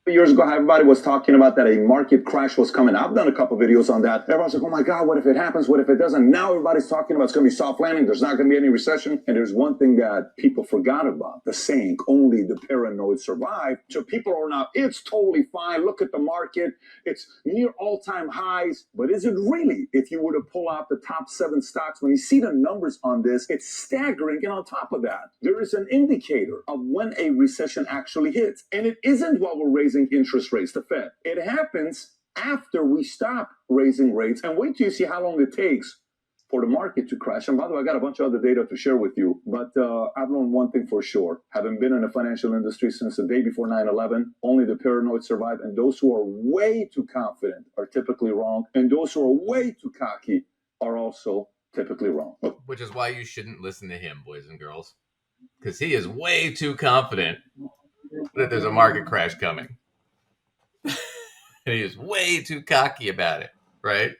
Years ago, everybody was talking about that a market crash was coming. I've done a couple videos on that. Everyone's like, oh my God, what if it happens? What if it doesn't? Now everybody's talking about it's going to be soft landing. There's not going to be any recession. And there's one thing that people forgot about, the saying, only the paranoid survive. So people are now, it's totally fine. Look at the market. It's near all-time highs. But is it really? If you were to pull out the top 7 stocks, when you see the numbers on this, it's staggering. And on top of that, there is an indicator of when a recession actually hits. And it isn't while we're raising interest rates, the Fed. It happens after we stop raising rates, and wait till you see how long it takes for the market to crash. And by the way, I got a bunch of other data to share with you, but I've learned one thing for sure. Having been in the financial industry since the day before 9/11, only the paranoid survive, and those who are way too confident are typically wrong, and those who are way too cocky are also typically wrong. Which is why you shouldn't listen to him, boys and girls, because he is way too confident that there's a market crash coming. And he is way too cocky about it, right?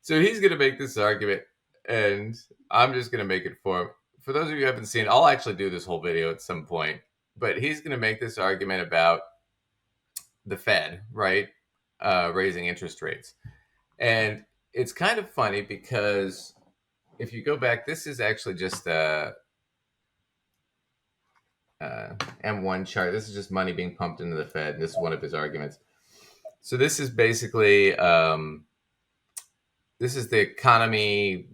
So he's going to make this argument, and I'm just going to make it for him. For those of you who haven't seen, I'll actually do this whole video at some point, but he's going to make this argument about the Fed, right? Raising interest rates. And it's kind of funny because if you go back, this is actually just a M1 chart. This is just money being pumped into the Fed. And this is one of his arguments. So this is basically this is the economy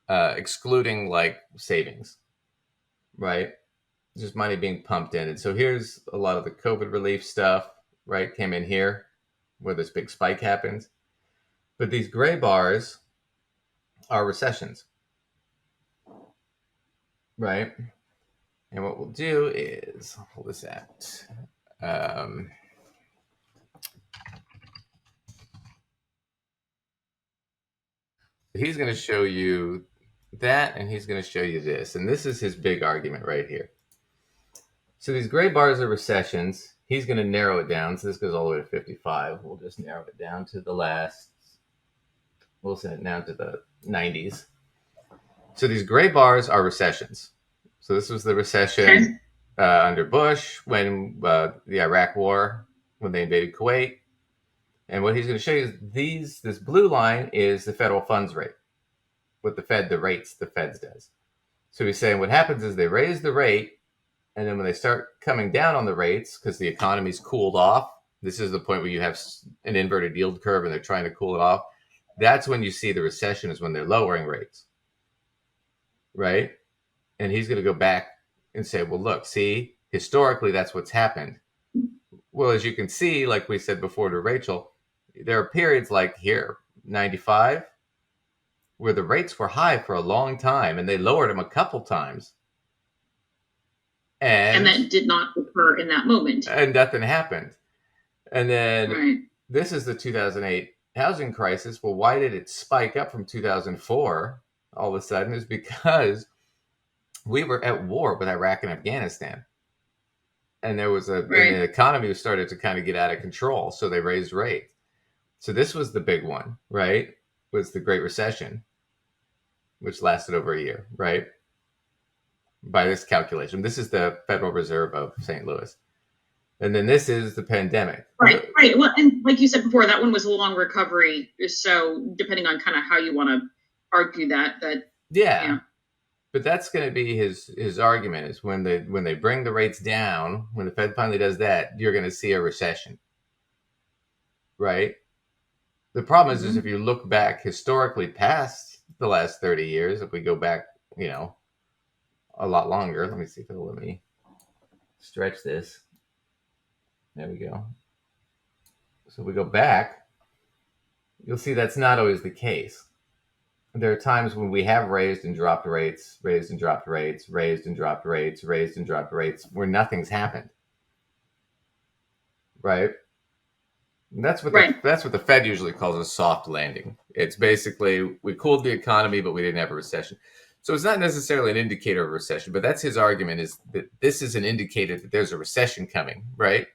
excluding like savings, right? Just money being pumped in. And so here's a lot of the COVID relief stuff, right? Came in here where this big spike happens. But these gray bars are recessions, right? And what we'll do is, I'll pull this out. He's going to show you that, and he's going to show you this. And this is his big argument right here. So these gray bars are recessions. He's going to narrow it down. So this goes all the way to 55. We'll just narrow it down to the last. We'll send it down to the 90s. So these gray bars are recessions. So this was the recession under Bush when the Iraq War, when they invaded Kuwait. And what he's going to show you is this blue line is the federal funds rate. What the rates the Feds does. So he's saying what happens is they raise the rate, and then when they start coming down on the rates, because the economy's cooled off, this is the point where you have an inverted yield curve and they're trying to cool it off. That's when you see the recession, is when they're lowering rates. Right? And he's going to go back and say, well, look, see, historically, that's what's happened. Well, as you can see, like we said before to Rachel, there are periods like here, 95, where the rates were high for a long time and they lowered them a couple times. And that did not occur in that moment. And nothing happened. And then This is the 2008 housing crisis. Well, why did it spike up from 2004 all of a sudden? Is because we were at war with Iraq and Afghanistan. And there was and the economy started to kind of get out of control. So they raised rates. So this was the big one, right? Was the Great Recession, which lasted over a year, right? By this calculation. This is the Federal Reserve of St. Louis. And then this is the pandemic. Right. Well, and like you said before, that one was a long recovery. So depending on kind of how you want to argue that. Yeah. But that's going to be his argument, is when they bring the rates down, when the Fed finally does that, you're going to see a recession. Right? The problem is if you look back historically past the last 30 years, if we go back, a lot longer. Let me see if it'll let me stretch this. There we go. So if we go back, you'll see that's not always the case. There are times when we have raised and dropped rates, raised and dropped rates, raised and dropped rates, raised and dropped rates, where nothing's happened. Right? And that's what the Fed usually calls a soft landing. It's basically, we cooled the economy, but we didn't have a recession. So it's not necessarily an indicator of a recession, but that's his argument, is that this is an indicator that there's a recession coming, right?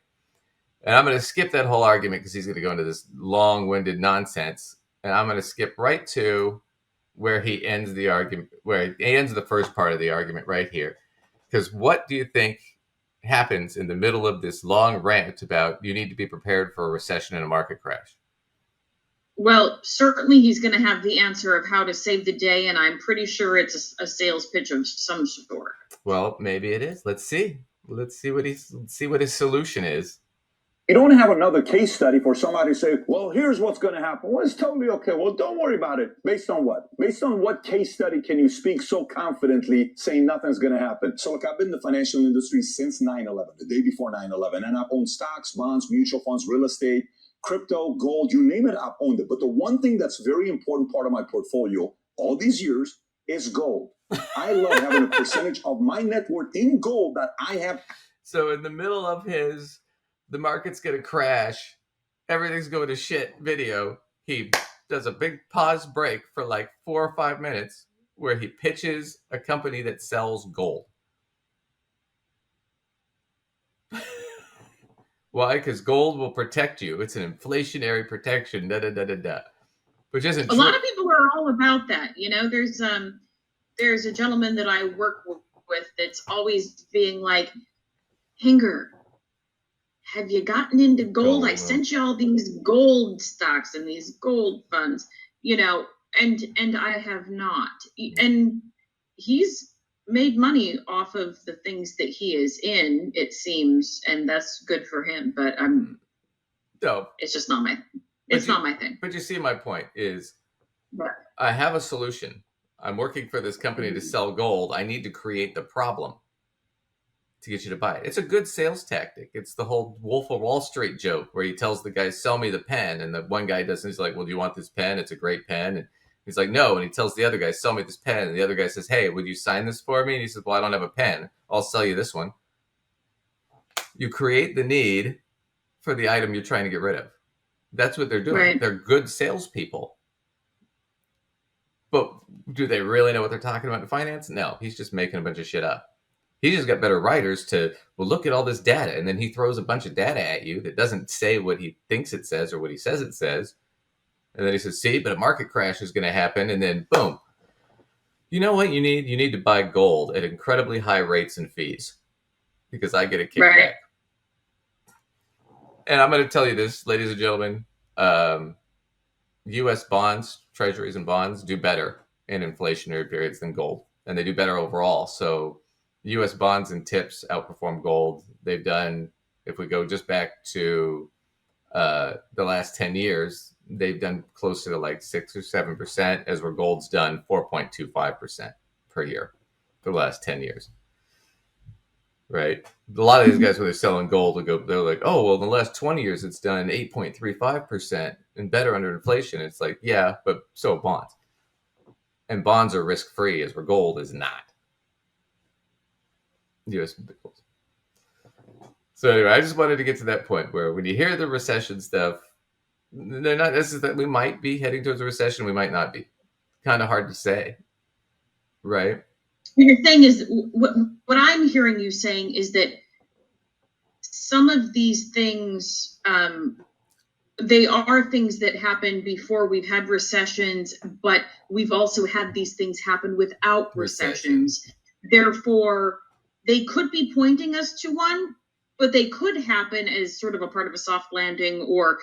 And I'm going to skip that whole argument because he's going to go into this long-winded nonsense. And I'm going to skip right to where he ends the argument, where he ends the first part of the argument right here. Because what do you think happens in the middle of this long rant about you need to be prepared for a recession and a market crash? Well, certainly he's going to have the answer of how to save the day, and I'm pretty sure it's a sales pitch of some sort. Well, maybe it is. Let's see. Let's see what his solution is. You don't have another case study for somebody to say, well, here's what's going to happen. Well, it's totally okay. Well, don't worry about it. Based on what? Based on what case study can you speak so confidently saying nothing's going to happen? So look, I've been in the financial industry since 9/11, the day before 9/11, and I've owned stocks, bonds, mutual funds, real estate, crypto, gold, you name it, I've owned it. But the one thing that's very important part of my portfolio all these years is gold. I love having a percentage of my net worth in gold that I have. So in the middle of the market's going to crash, everything's going to shit video, he does a big pause break for like 4 or 5 minutes where he pitches a company that sells gold. Why? Because gold will protect you. It's an inflationary protection, which isn't true. A lot of people are all about that. There's a gentleman that I work with that's always being like, Hinger, have you gotten into gold? I sent you all these gold stocks and these gold funds. you know, and I have not. And he's made money off of the things that he is in, it seems, and that's good for him. But No, it's just not my. It's not my thing. But you see, my point is, Right. I have a solution. I'm working for this company to sell gold. I need to create the problem to get you to buy it. It's a good sales tactic. It's the whole Wolf of Wall Street joke where he tells the guy, "Sell me the pen," and the one guy doesn't. He's like, "Well, do you want this pen? It's a great pen." And he's like, "No," and he tells the other guy, "Sell me this pen," and the other guy says, "Hey, would you sign this for me?" And he says, "Well, I don't have a pen. I'll sell you this one." You create the need for the item you're trying to get rid of. That's what they're doing. Right. They're good salespeople. But do they really know what they're talking about in finance? No, he's just making a bunch of shit up. He just got better writers to, well, look at all this data. And then he throws a bunch of data at you that doesn't say what he thinks it says or what he says it says. And then he says, see, but a market crash is going to happen. And then boom. You know what you need? You need to buy gold at incredibly high rates and fees because I get a kickback. Right. And I'm going to tell you this, ladies and gentlemen, U.S. bonds, treasuries and bonds do better in inflationary periods than gold. And they do better overall. So U.S. bonds and tips outperform gold. They've done, if we go just back to the last 10 years, they've done closer to like 6 or 7%, as where gold's done 4.25% per year for the last 10 years. Right. A lot of these guys, when they're selling gold, they're like, oh, well, in the last 20 years, it's done 8.35% and better under inflation. It's like, yeah, but so are bonds. And bonds are risk-free, as where gold is not. U.S. bills. So anyway, I just wanted to get to that point where when you hear the recession stuff, they're not. This is that we might be heading towards a recession. We might not be. Kind of hard to say, right? Your thing is what I'm hearing you saying is that some of these things, they are things that happen before we've had recessions, but we've also had these things happen without recessions. Therefore, they could be pointing us to one, but they could happen as sort of a part of a soft landing, or,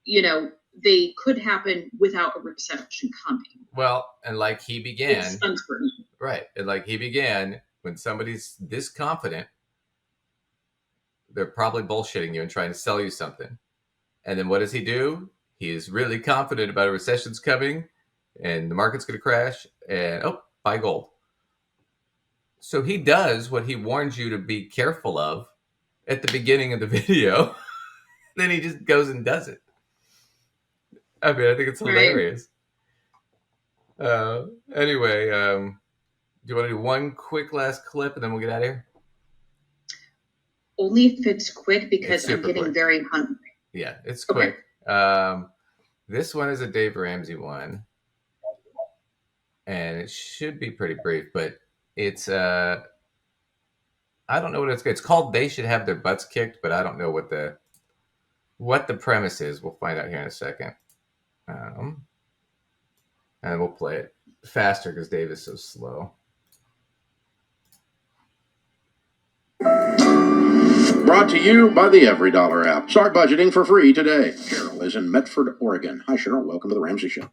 you know, they could happen without a recession coming. Well, and like he began, It's uncertain. right? And like he began, when somebody's this confident, they're probably bullshitting you and trying to sell you something. And then what does he do? He is really confident about a recession's coming and the market's going to crash and, oh, buy gold. So he does what he warns you to be careful of at the beginning of the video. Then he just goes and does it. I mean, I think it's hilarious. Right. Anyway, do you want to do one quick last clip and then we'll get out of here? Only if it's quick, because I'm getting very hungry. Yeah, it's quick. Okay. This one is a Dave Ramsey one. And it should be pretty brief, but it's I don't know what it's called. They Should Have Their Butts Kicked, but I don't know what the premise is. We'll find out here in a second. And we'll play it faster because Dave is so slow. Brought to you by the EveryDollar app. Start budgeting for free today. Cheryl is in Medford, Oregon. Hi, Cheryl. Welcome to the Ramsey Show.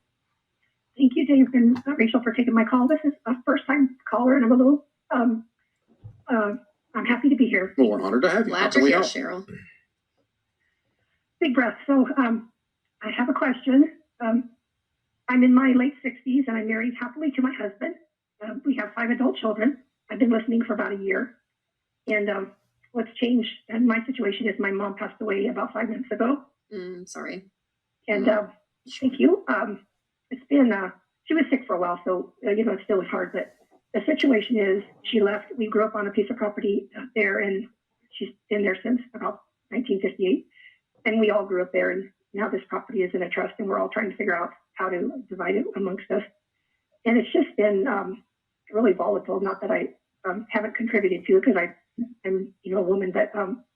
Thank you, Dave and Rachel, for taking my call. This is a first-time caller, and I'm a little, I'm happy to be here. Well, we're honored to have you. Glad you're here, Cheryl. Big breath. So I have a question. I'm in my late 60s, and I'm married happily to my husband. We have 5 adult children. I've been listening for about a year. And what's changed in my situation is my mom passed away about 5 months ago. Sorry. And thank you. It's been, she was sick for a while, so, you know, it still was hard. But the situation is she left. We grew up on a piece of property there, and she's been there since about 1958. And we all grew up there, and now this property is in a trust, and we're all trying to figure out how to divide it amongst us. And it's just been really volatile. Not that I haven't contributed to it, because I'm, you know, a woman, but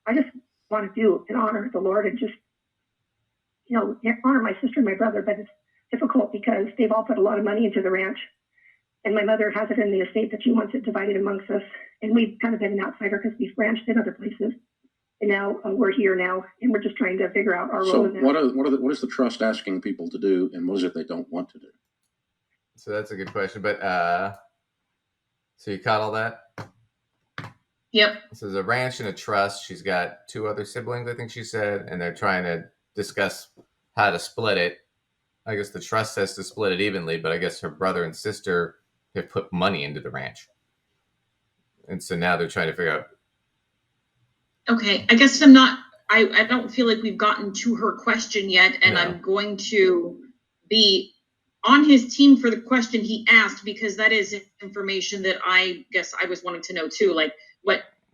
I just want to do and honor the Lord and just, you know, honor my sister and my brother. But it's difficult because they've all put a lot of money into the ranch, and my mother has it in the estate that she wants it divided amongst us. And we've kind of been an outsider because we've branched in other places. And now we're here now, and we're just trying to figure out our So role in that. what is the trust asking people to do, and what is it they don't want to do? So that's a good question. But so you caught all that? Yep. So there's a ranch and a trust. She's got 2 other siblings, I think she said, and they're trying to discuss how to split it. I guess the trust says to split it evenly, but I guess her brother and sister have put money into the ranch. And so now they're trying to figure out. Okay, I guess I don't feel like we've gotten to her question yet, and No. I'm going to be on his team for the question he asked, because that is information that I guess I was wanting to know too. Like,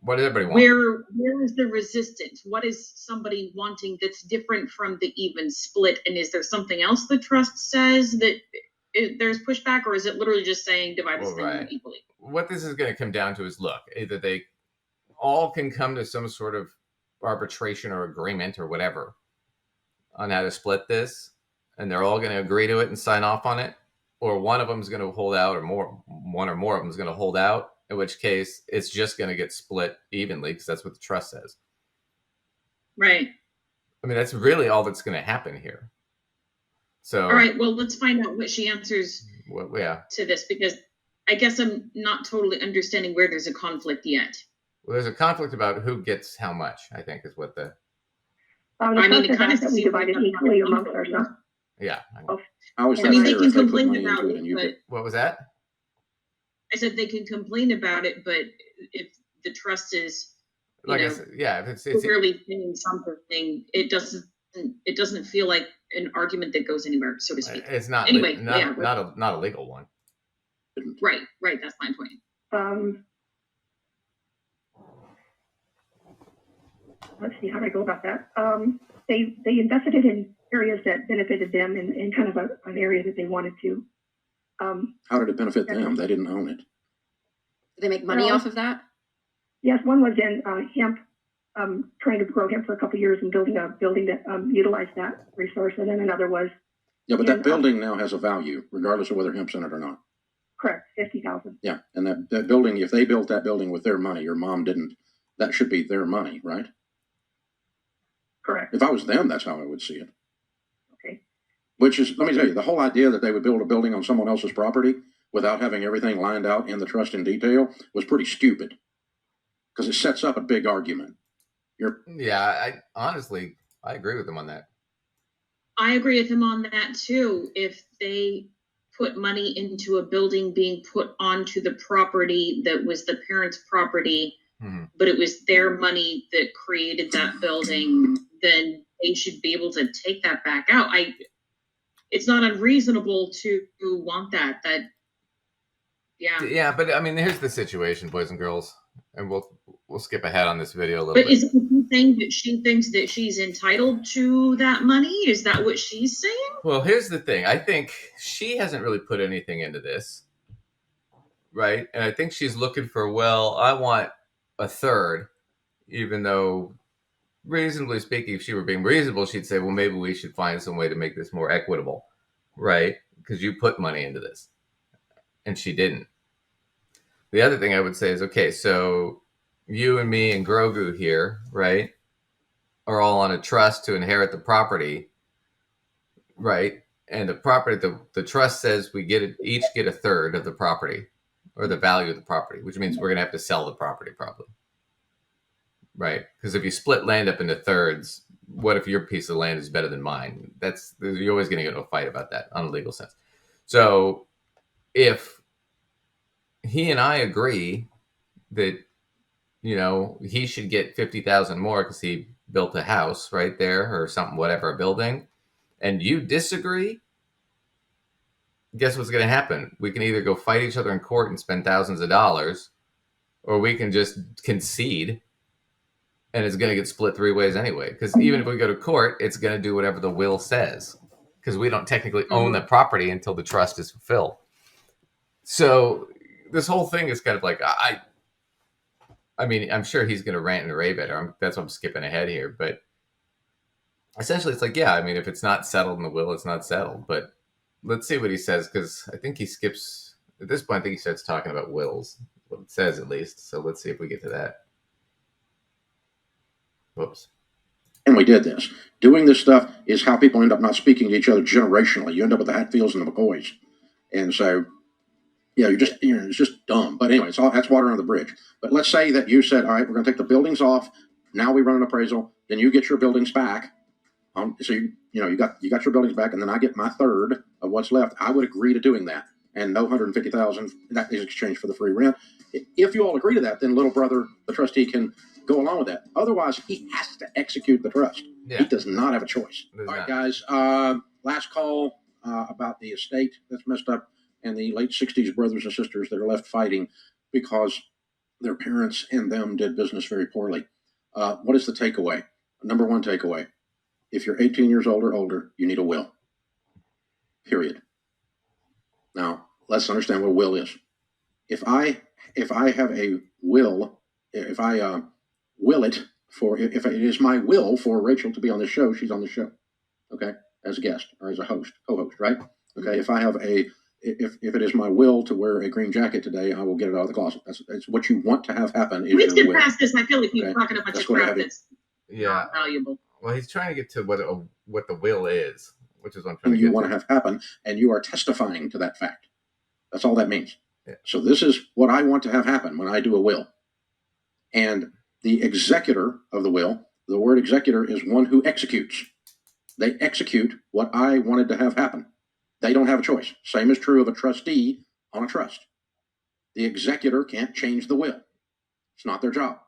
what does everybody want? Where is the resistance? What is somebody wanting that's different from the even split? And is there something else the trust says that there's pushback, or is it literally just saying divide this thing equally? What this is going to come down to is, look, either they all can come to some sort of arbitration or agreement or whatever on how to split this, and they're all going to agree to it and sign off on it, or one of them is going to hold out, or one or more of them is going to hold out, in which case it's just going to get split evenly because that's what the trust says. Right. I mean, that's really all that's going to happen here. So, all right, well, let's find out what she answers to this, because I guess I'm not totally understanding where there's a conflict yet. Well, there's a conflict about who gets how much, I think, is what the... I mean, it kind of that we divide it equally amongst ourselves. Yeah. How is that I mean, fair they can if they put complain money about into it and you it, get... but What was that? I said they can complain about it, but if the trust is, Like I said, yeah, if it's clearly saying something, it doesn't feel like an argument that goes anywhere, so to speak. It's not anyway. Not a legal one. Right. That's my point. Let's see, how do I go about that? They invested it in areas that benefited them in kind of an area that they wanted to. How did it benefit them? They didn't own it. Do they make money off of that? Yes, one was in hemp, trying to grow hemp for a couple of years and building a building that utilized that resource, and then another was. Yeah, but that building now has a value, regardless of whether hemp's in it or not. Correct, $50,000. Yeah, and that building, if they built that building with their money, your mom didn't, that should be their money, right? Correct. If I was them, that's how I would see it. Okay. Which is, let me tell you, the whole idea that they would build a building on someone else's property without having everything lined out in the trust in detail was pretty stupid, because it sets up a big argument. I honestly agree with them on that. I agree with him on that too. If they put money into a building being put onto the property that was the parents' property, but it was their money that created that building, then they should be able to take that back out. It's not unreasonable to want that. Yeah, but I mean, here's the situation, boys and girls, and we'll skip ahead on this video a little bit. But is it the thing that she thinks that she's entitled to that money? Is that what she's saying? Well, here's the thing. I think she hasn't really put anything into this, right? And I think she's looking for, well, I want a third, even though, reasonably speaking, if she were being reasonable, she'd say, well, maybe we should find some way to make this more equitable, right? Because you put money into this, and she didn't. The other thing I would say is, okay, so you and me and Grogu here, right, are all on a trust to inherit the property, right? And the property, the trust says we each get a third of the property, or the value of the property, which means we're going to have to sell the property probably, right? Because if you split land up into thirds, what if your piece of land is better than mine? You're always going to get into a fight about that on a legal sense. So if he and I agree that, he should get $50,000 more because he built a house right there or something, whatever, a building, and you disagree, guess what's going to happen? We can either go fight each other in court and spend thousands of dollars, or we can just concede, and it's going to get split 3 ways anyway. Because even if we go to court, it's going to do whatever the will says, because we don't technically own the property until the trust is fulfilled. So this whole thing is kind of like, I mean, I'm sure he's going to rant and rave at her. That's why I'm skipping ahead here. But essentially, it's like, yeah, I mean, if it's not settled in the will, it's not settled. But let's see what he says, because I think he skips, at this point, I think he starts talking about wills. What it says, at least. So let's see if we get to that. Whoops. And we did this. Doing this stuff is how people end up not speaking to each other generationally. You end up with the Hatfields and the McCoys. And so, yeah, it's just dumb. But anyway, that's water under the bridge. But let's say that you said, all right, we're going to take the buildings off. Now we run an appraisal. Then you get your buildings back. So you got your buildings back, and then I get my third of what's left. I would agree to doing that, and no $150,000 that is exchanged for the free rent. If you all agree to that, then little brother, the trustee, can go along with that. Otherwise, he has to execute the trust. Yeah. He does not have a choice. All right, guys. Last call about the estate that's messed up, and the late '60s brothers and sisters that are left fighting because their parents and them did business very poorly. What is the takeaway? Number one takeaway. If you're 18 years old or older, you need a will. Period. Now, let's understand what a will is. If I have a will, if I will it for, if it is my will for Rachel to be on the show, she's on the show, okay, as a guest or as a host, co-host, right? Okay, if I have if it is my will to wear a green jacket today, I will get it out of the closet. That's what you want to have happen. Let's get past this. I feel like you're talking a bunch of crap that's not valuable. Well, he's trying to get to what the will is, which is what I'm trying to get to. You want to have happen, and you are testifying to that fact. That's all that means. Yeah. So this is what I want to have happen when I do a will. And the executor of the will, the word executor is one who executes. They execute what I wanted to have happen. They don't have a choice. Same is true of a trustee on a trust. The executor can't change the will. It's not their job.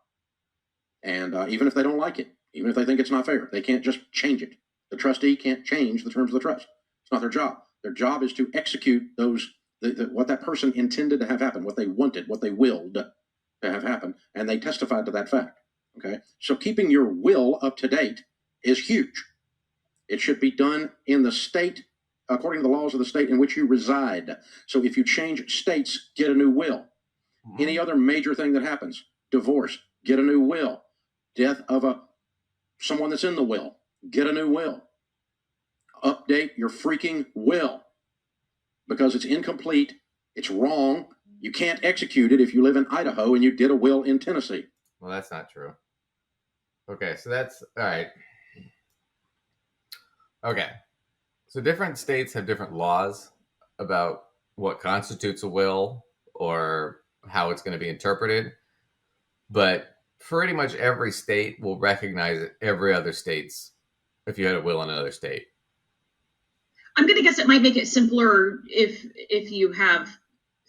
And even if they don't like it, even if they think it's not fair, they can't just change it. The trustee can't change the terms of the trust. It's not their job. Their job is to execute what that person intended to have happen, what they wanted, what they willed to have happen, and they testified to that fact. Okay? So keeping your will up to date is huge. It should be done in the state, according to the laws of the state in which you reside. So if you change states, get a new will. Any other major thing that happens, divorce, get a new will. Death of someone that's in the will, get a new will. Update your freaking will because it's incomplete, it's wrong. You can't execute it if you live in Idaho and you did a will in Tennessee. Well, that's not true. Okay, so that's all right. Okay, so different states have different laws about what constitutes a will or how it's going to be interpreted, but pretty much every state will recognize every other state's if you had a will in another state. I'm going to guess it might make it simpler if you have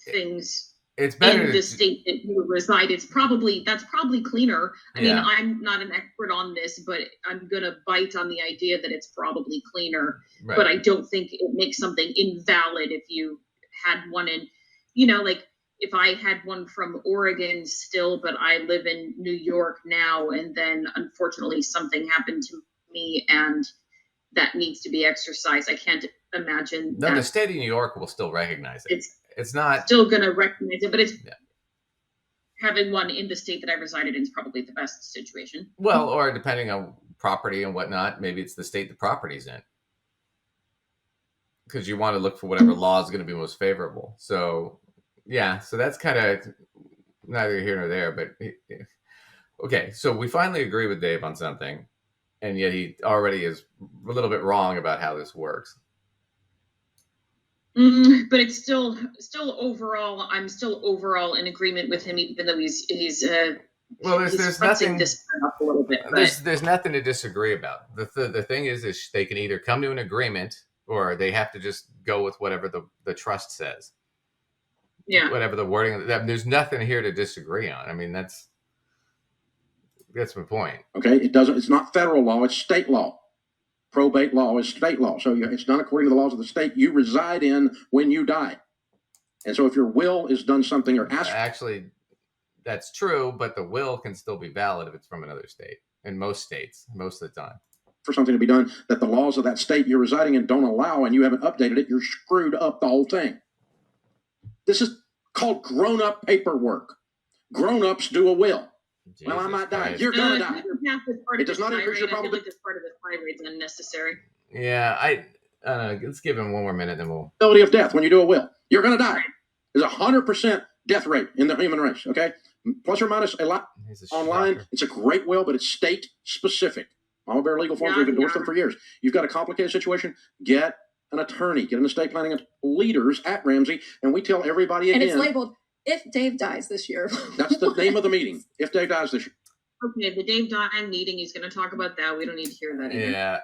things it's better in the state that you reside. That's probably cleaner. I mean, I'm not an expert on this, but I'm going to bite on the idea that it's probably cleaner. Right. But I don't think it makes something invalid if you had one in, like if I had one from Oregon still, but I live in New York now, and then unfortunately something happened to me and that needs to be exercised. I can't imagine. No, the state of New York will still recognize it. It's not still going to recognize it, but it's having one in the state that I resided in is probably the best situation. Well, or depending on property and whatnot, maybe it's the state the property's in. Because you want to look for whatever law is going to be most favorable. So, yeah, so that's kind of neither here nor there. But, okay, so we finally agree with Dave on something, and yet he already is a little bit wrong about how this works. But it's still overall, I'm still overall in agreement with him, even though he's well, there's nothing. This up a little bit, there's nothing to disagree about. The thing is they can either come to an agreement or they have to just go with whatever the trust says. Yeah. Whatever the wording. There's nothing here to disagree on. I mean, that's my point. Okay, it's not federal law, it's state law. Probate law is state law. So it's done according to the laws of the state you reside in when you die. And so if your will is done something or asked... Actually, that's true, but the will can still be valid if it's from another state. In most states, most of the time. For something to be done that the laws of that state you're residing in don't allow and you haven't updated it, you're screwed up the whole thing. This is called grown-up paperwork. Grown-ups do a will. Jesus well, I might die. Christ. You're going to die. It does not increase your probability. I feel like this part of this tirade is unnecessary. Yeah, let's give him one more minute, then we'll... Probability of death when you do a will. You're going to die. There's 100% death rate in the human race, okay? plus or minus a lot online. It's a great will, but it's state specific. Mama Bear Legal Forms, we've endorsed them for years. You've got a complicated situation, get an attorney, get an estate planning leaders at Ramsey, and we tell everybody again. And it's labeled, if Dave dies this year. That's the name of the meeting, if Dave dies this year. Okay, the Dave Dine meeting, he's going to talk about that. We don't need to hear that again. Yeah.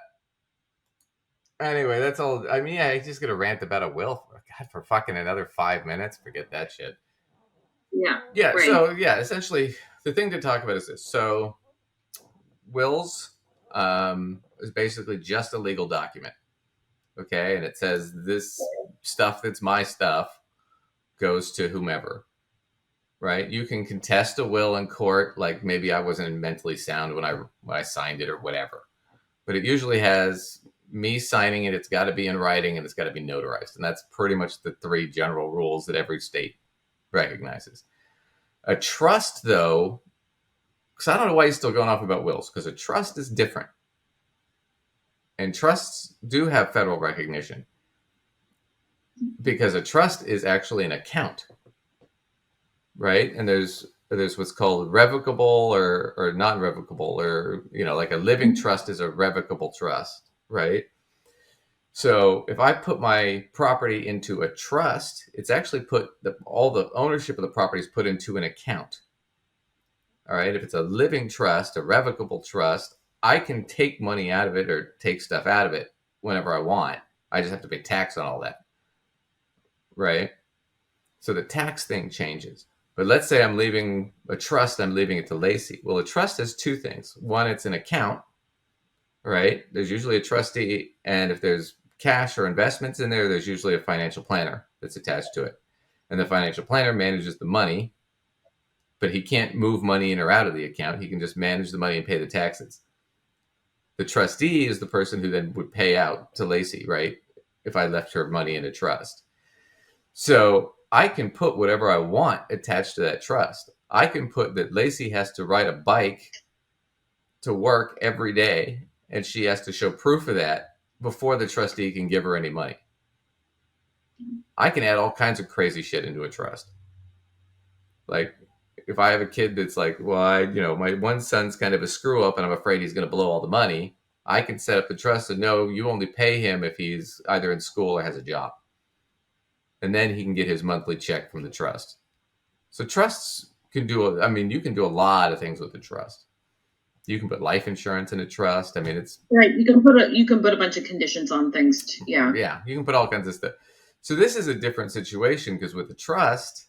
Anyway, that's all. I mean, yeah, he's just going to rant about a will. God, for fucking another 5 minutes. Forget that shit. Yeah. Yeah. Right. So, yeah, essentially, the thing to talk about is this. So, wills is basically just a legal document. Okay. And it says this stuff that's my stuff goes to whomever. Right. You can contest a will in court. Like maybe I wasn't mentally sound when I signed it or whatever. But it usually has me signing it. It's got to be in writing and it's got to be notarized. And that's pretty much the 3 general rules that every state recognizes. A trust, though, because I don't know why he's still going off about wills, because a trust is different. And trusts do have federal recognition because a trust is actually an account, right? And there's what's called revocable or non-revocable, or, you know, like a living trust is a revocable trust, right? So if I put my property into a trust, it's actually all the ownership of the property is put into an account. All right. If it's a living trust, a revocable trust, I can take money out of it or take stuff out of it whenever I want. I just have to pay tax on all that. Right. So the tax thing changes. But let's say I'm leaving a trust, I'm leaving it to Lacey. Well, a trust has 2 things. One, it's an account, right? There's usually a trustee. And if there's cash or investments in there, there's usually a financial planner that's attached to it. And the financial planner manages the money, but he can't move money in or out of the account. He can just manage the money and pay the taxes. The trustee is the person who then would pay out to Lacey, right? If I left her money in a trust. So I can put whatever I want attached to that trust. I can put that Lacey has to ride a bike to work every day, and she has to show proof of that before the trustee can give her any money. I can add all kinds of crazy shit into a trust. Like if I have a kid that's like, well, my one son's kind of a screw up and I'm afraid he's going to blow all the money, I can set up the trust and no, you only pay him if he's either in school or has a job. And then he can get his monthly check from the trust. So trusts can you can do a lot of things with the trust. You can put life insurance in a trust. I mean, it's right. You can put a bunch of conditions on things too. Yeah. Yeah. You can put all kinds of stuff. So this is a different situation because with the trust,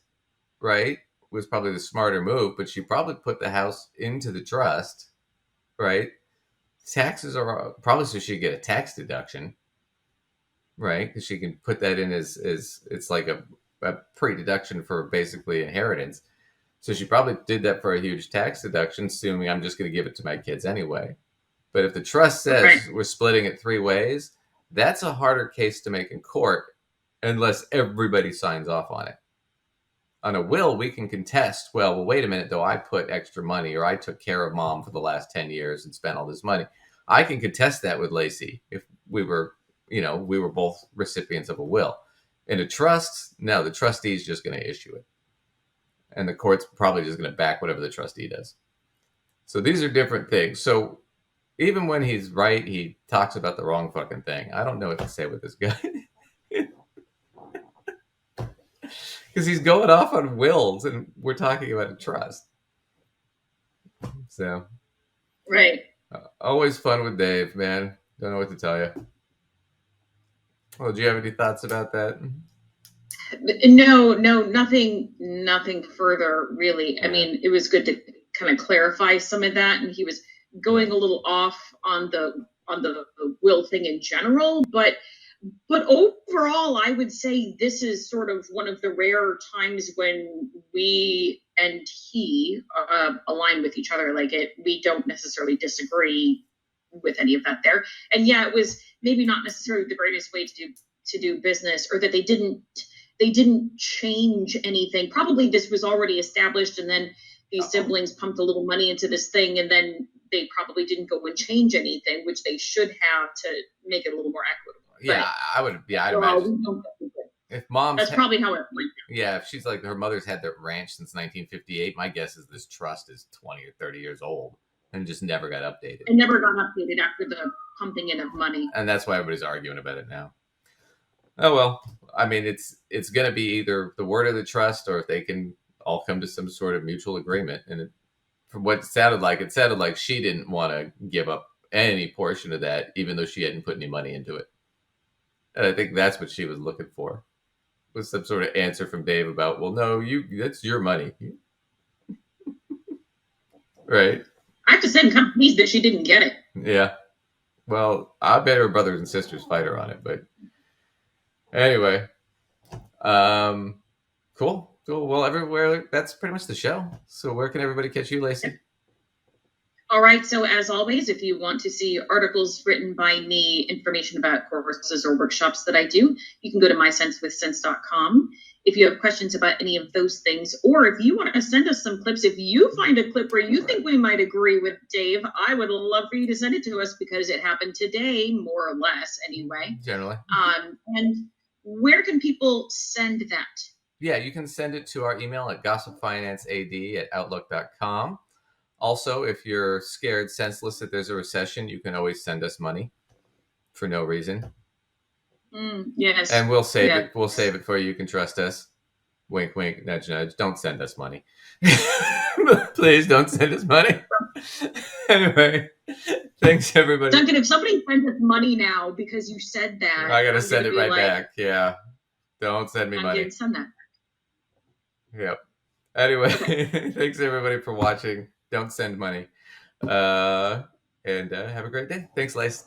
right, was probably the smarter move, but she probably put the house into the trust, right? Taxes are probably so she get a tax deduction, right? Because she can put that in as it's like a pre-deduction for basically inheritance. So she probably did that for a huge tax deduction, assuming I'm just going to give it to my kids anyway. But if the trust says we're splitting it 3 ways, that's a harder case to make in court unless everybody signs off on it. On a will, we can contest, well, wait a minute, though, I put extra money or I took care of mom for the last 10 years and spent all this money. I can contest that with Lacey if we were both recipients of a will. In a trust, no, the trustee is just going to issue it. And the court's probably just going to back whatever the trustee does. So these are different things. So even when he's right, he talks about the wrong fucking thing. I don't know what to say with this guy. Because he's going off on wills and we're talking about a trust. So. Right. Always fun with Dave, man. Don't know what to tell you. Well, do you have any thoughts about that? No, nothing further really. I mean, it was good to kind of clarify some of that, and he was going a little off on the will thing in general, but overall, I would say this is sort of one of the rare times when we and he align with each other. Like we don't necessarily disagree with any of that there. And yeah, it was maybe not necessarily the greatest way to do business, or that they didn't change anything. Probably this was already established, and then these siblings pumped a little money into this thing, and then they probably didn't go and change anything, which they should have to make it a little more equitable. Yeah, I would. Yeah, I'd imagine. If mom's That's probably how it went. Yeah, if she's like her mother's had that ranch since 1958, my guess is this trust is 20 or 30 years old and just never got updated. It never got updated after the pumping in of money. And that's why everybody's arguing about it now. Oh well, I mean it's going to be either the word of the trust or if they can all come to some sort of mutual agreement. And from what it sounded like she didn't want to give up any portion of that, even though she hadn't put any money into it. And I think that's what she was looking for. Was some sort of answer from Dave about, well, no, that's your money. Right. I have to say, I'm pleased that she didn't get it. Yeah. Well, I bet her brothers and sisters fight her on it, but anyway. Cool. Well, everywhere, that's pretty much the show. So where can everybody catch you, Lacey? All right. So as always, if you want to see articles written by me, information about courses or workshops that I do, you can go to mysensewithsense.com. If you have questions about any of those things, or if you want to send us some clips, if you find a clip where you think we might agree with Dave, I would love for you to send it to us because it happened today, more or less anyway. Generally. And where can people send that? Yeah, you can send it to our email at gossipfinancead@outlook.com. Also, if you're scared, senseless that there's a recession, you can always send us money for no reason. Yes. And we'll save it. We'll save it for you. You can trust us. Wink, wink, nudge, nudge. Don't send us money. Please don't send us money. Anyway, thanks, everybody. Duncan, if somebody sends us money now because you said that, I got to send it right back. Yeah. Don't send me money. Send that. Yep. Anyway, thanks, everybody, for watching. Don't send money. And have a great day. Thanks, Lace.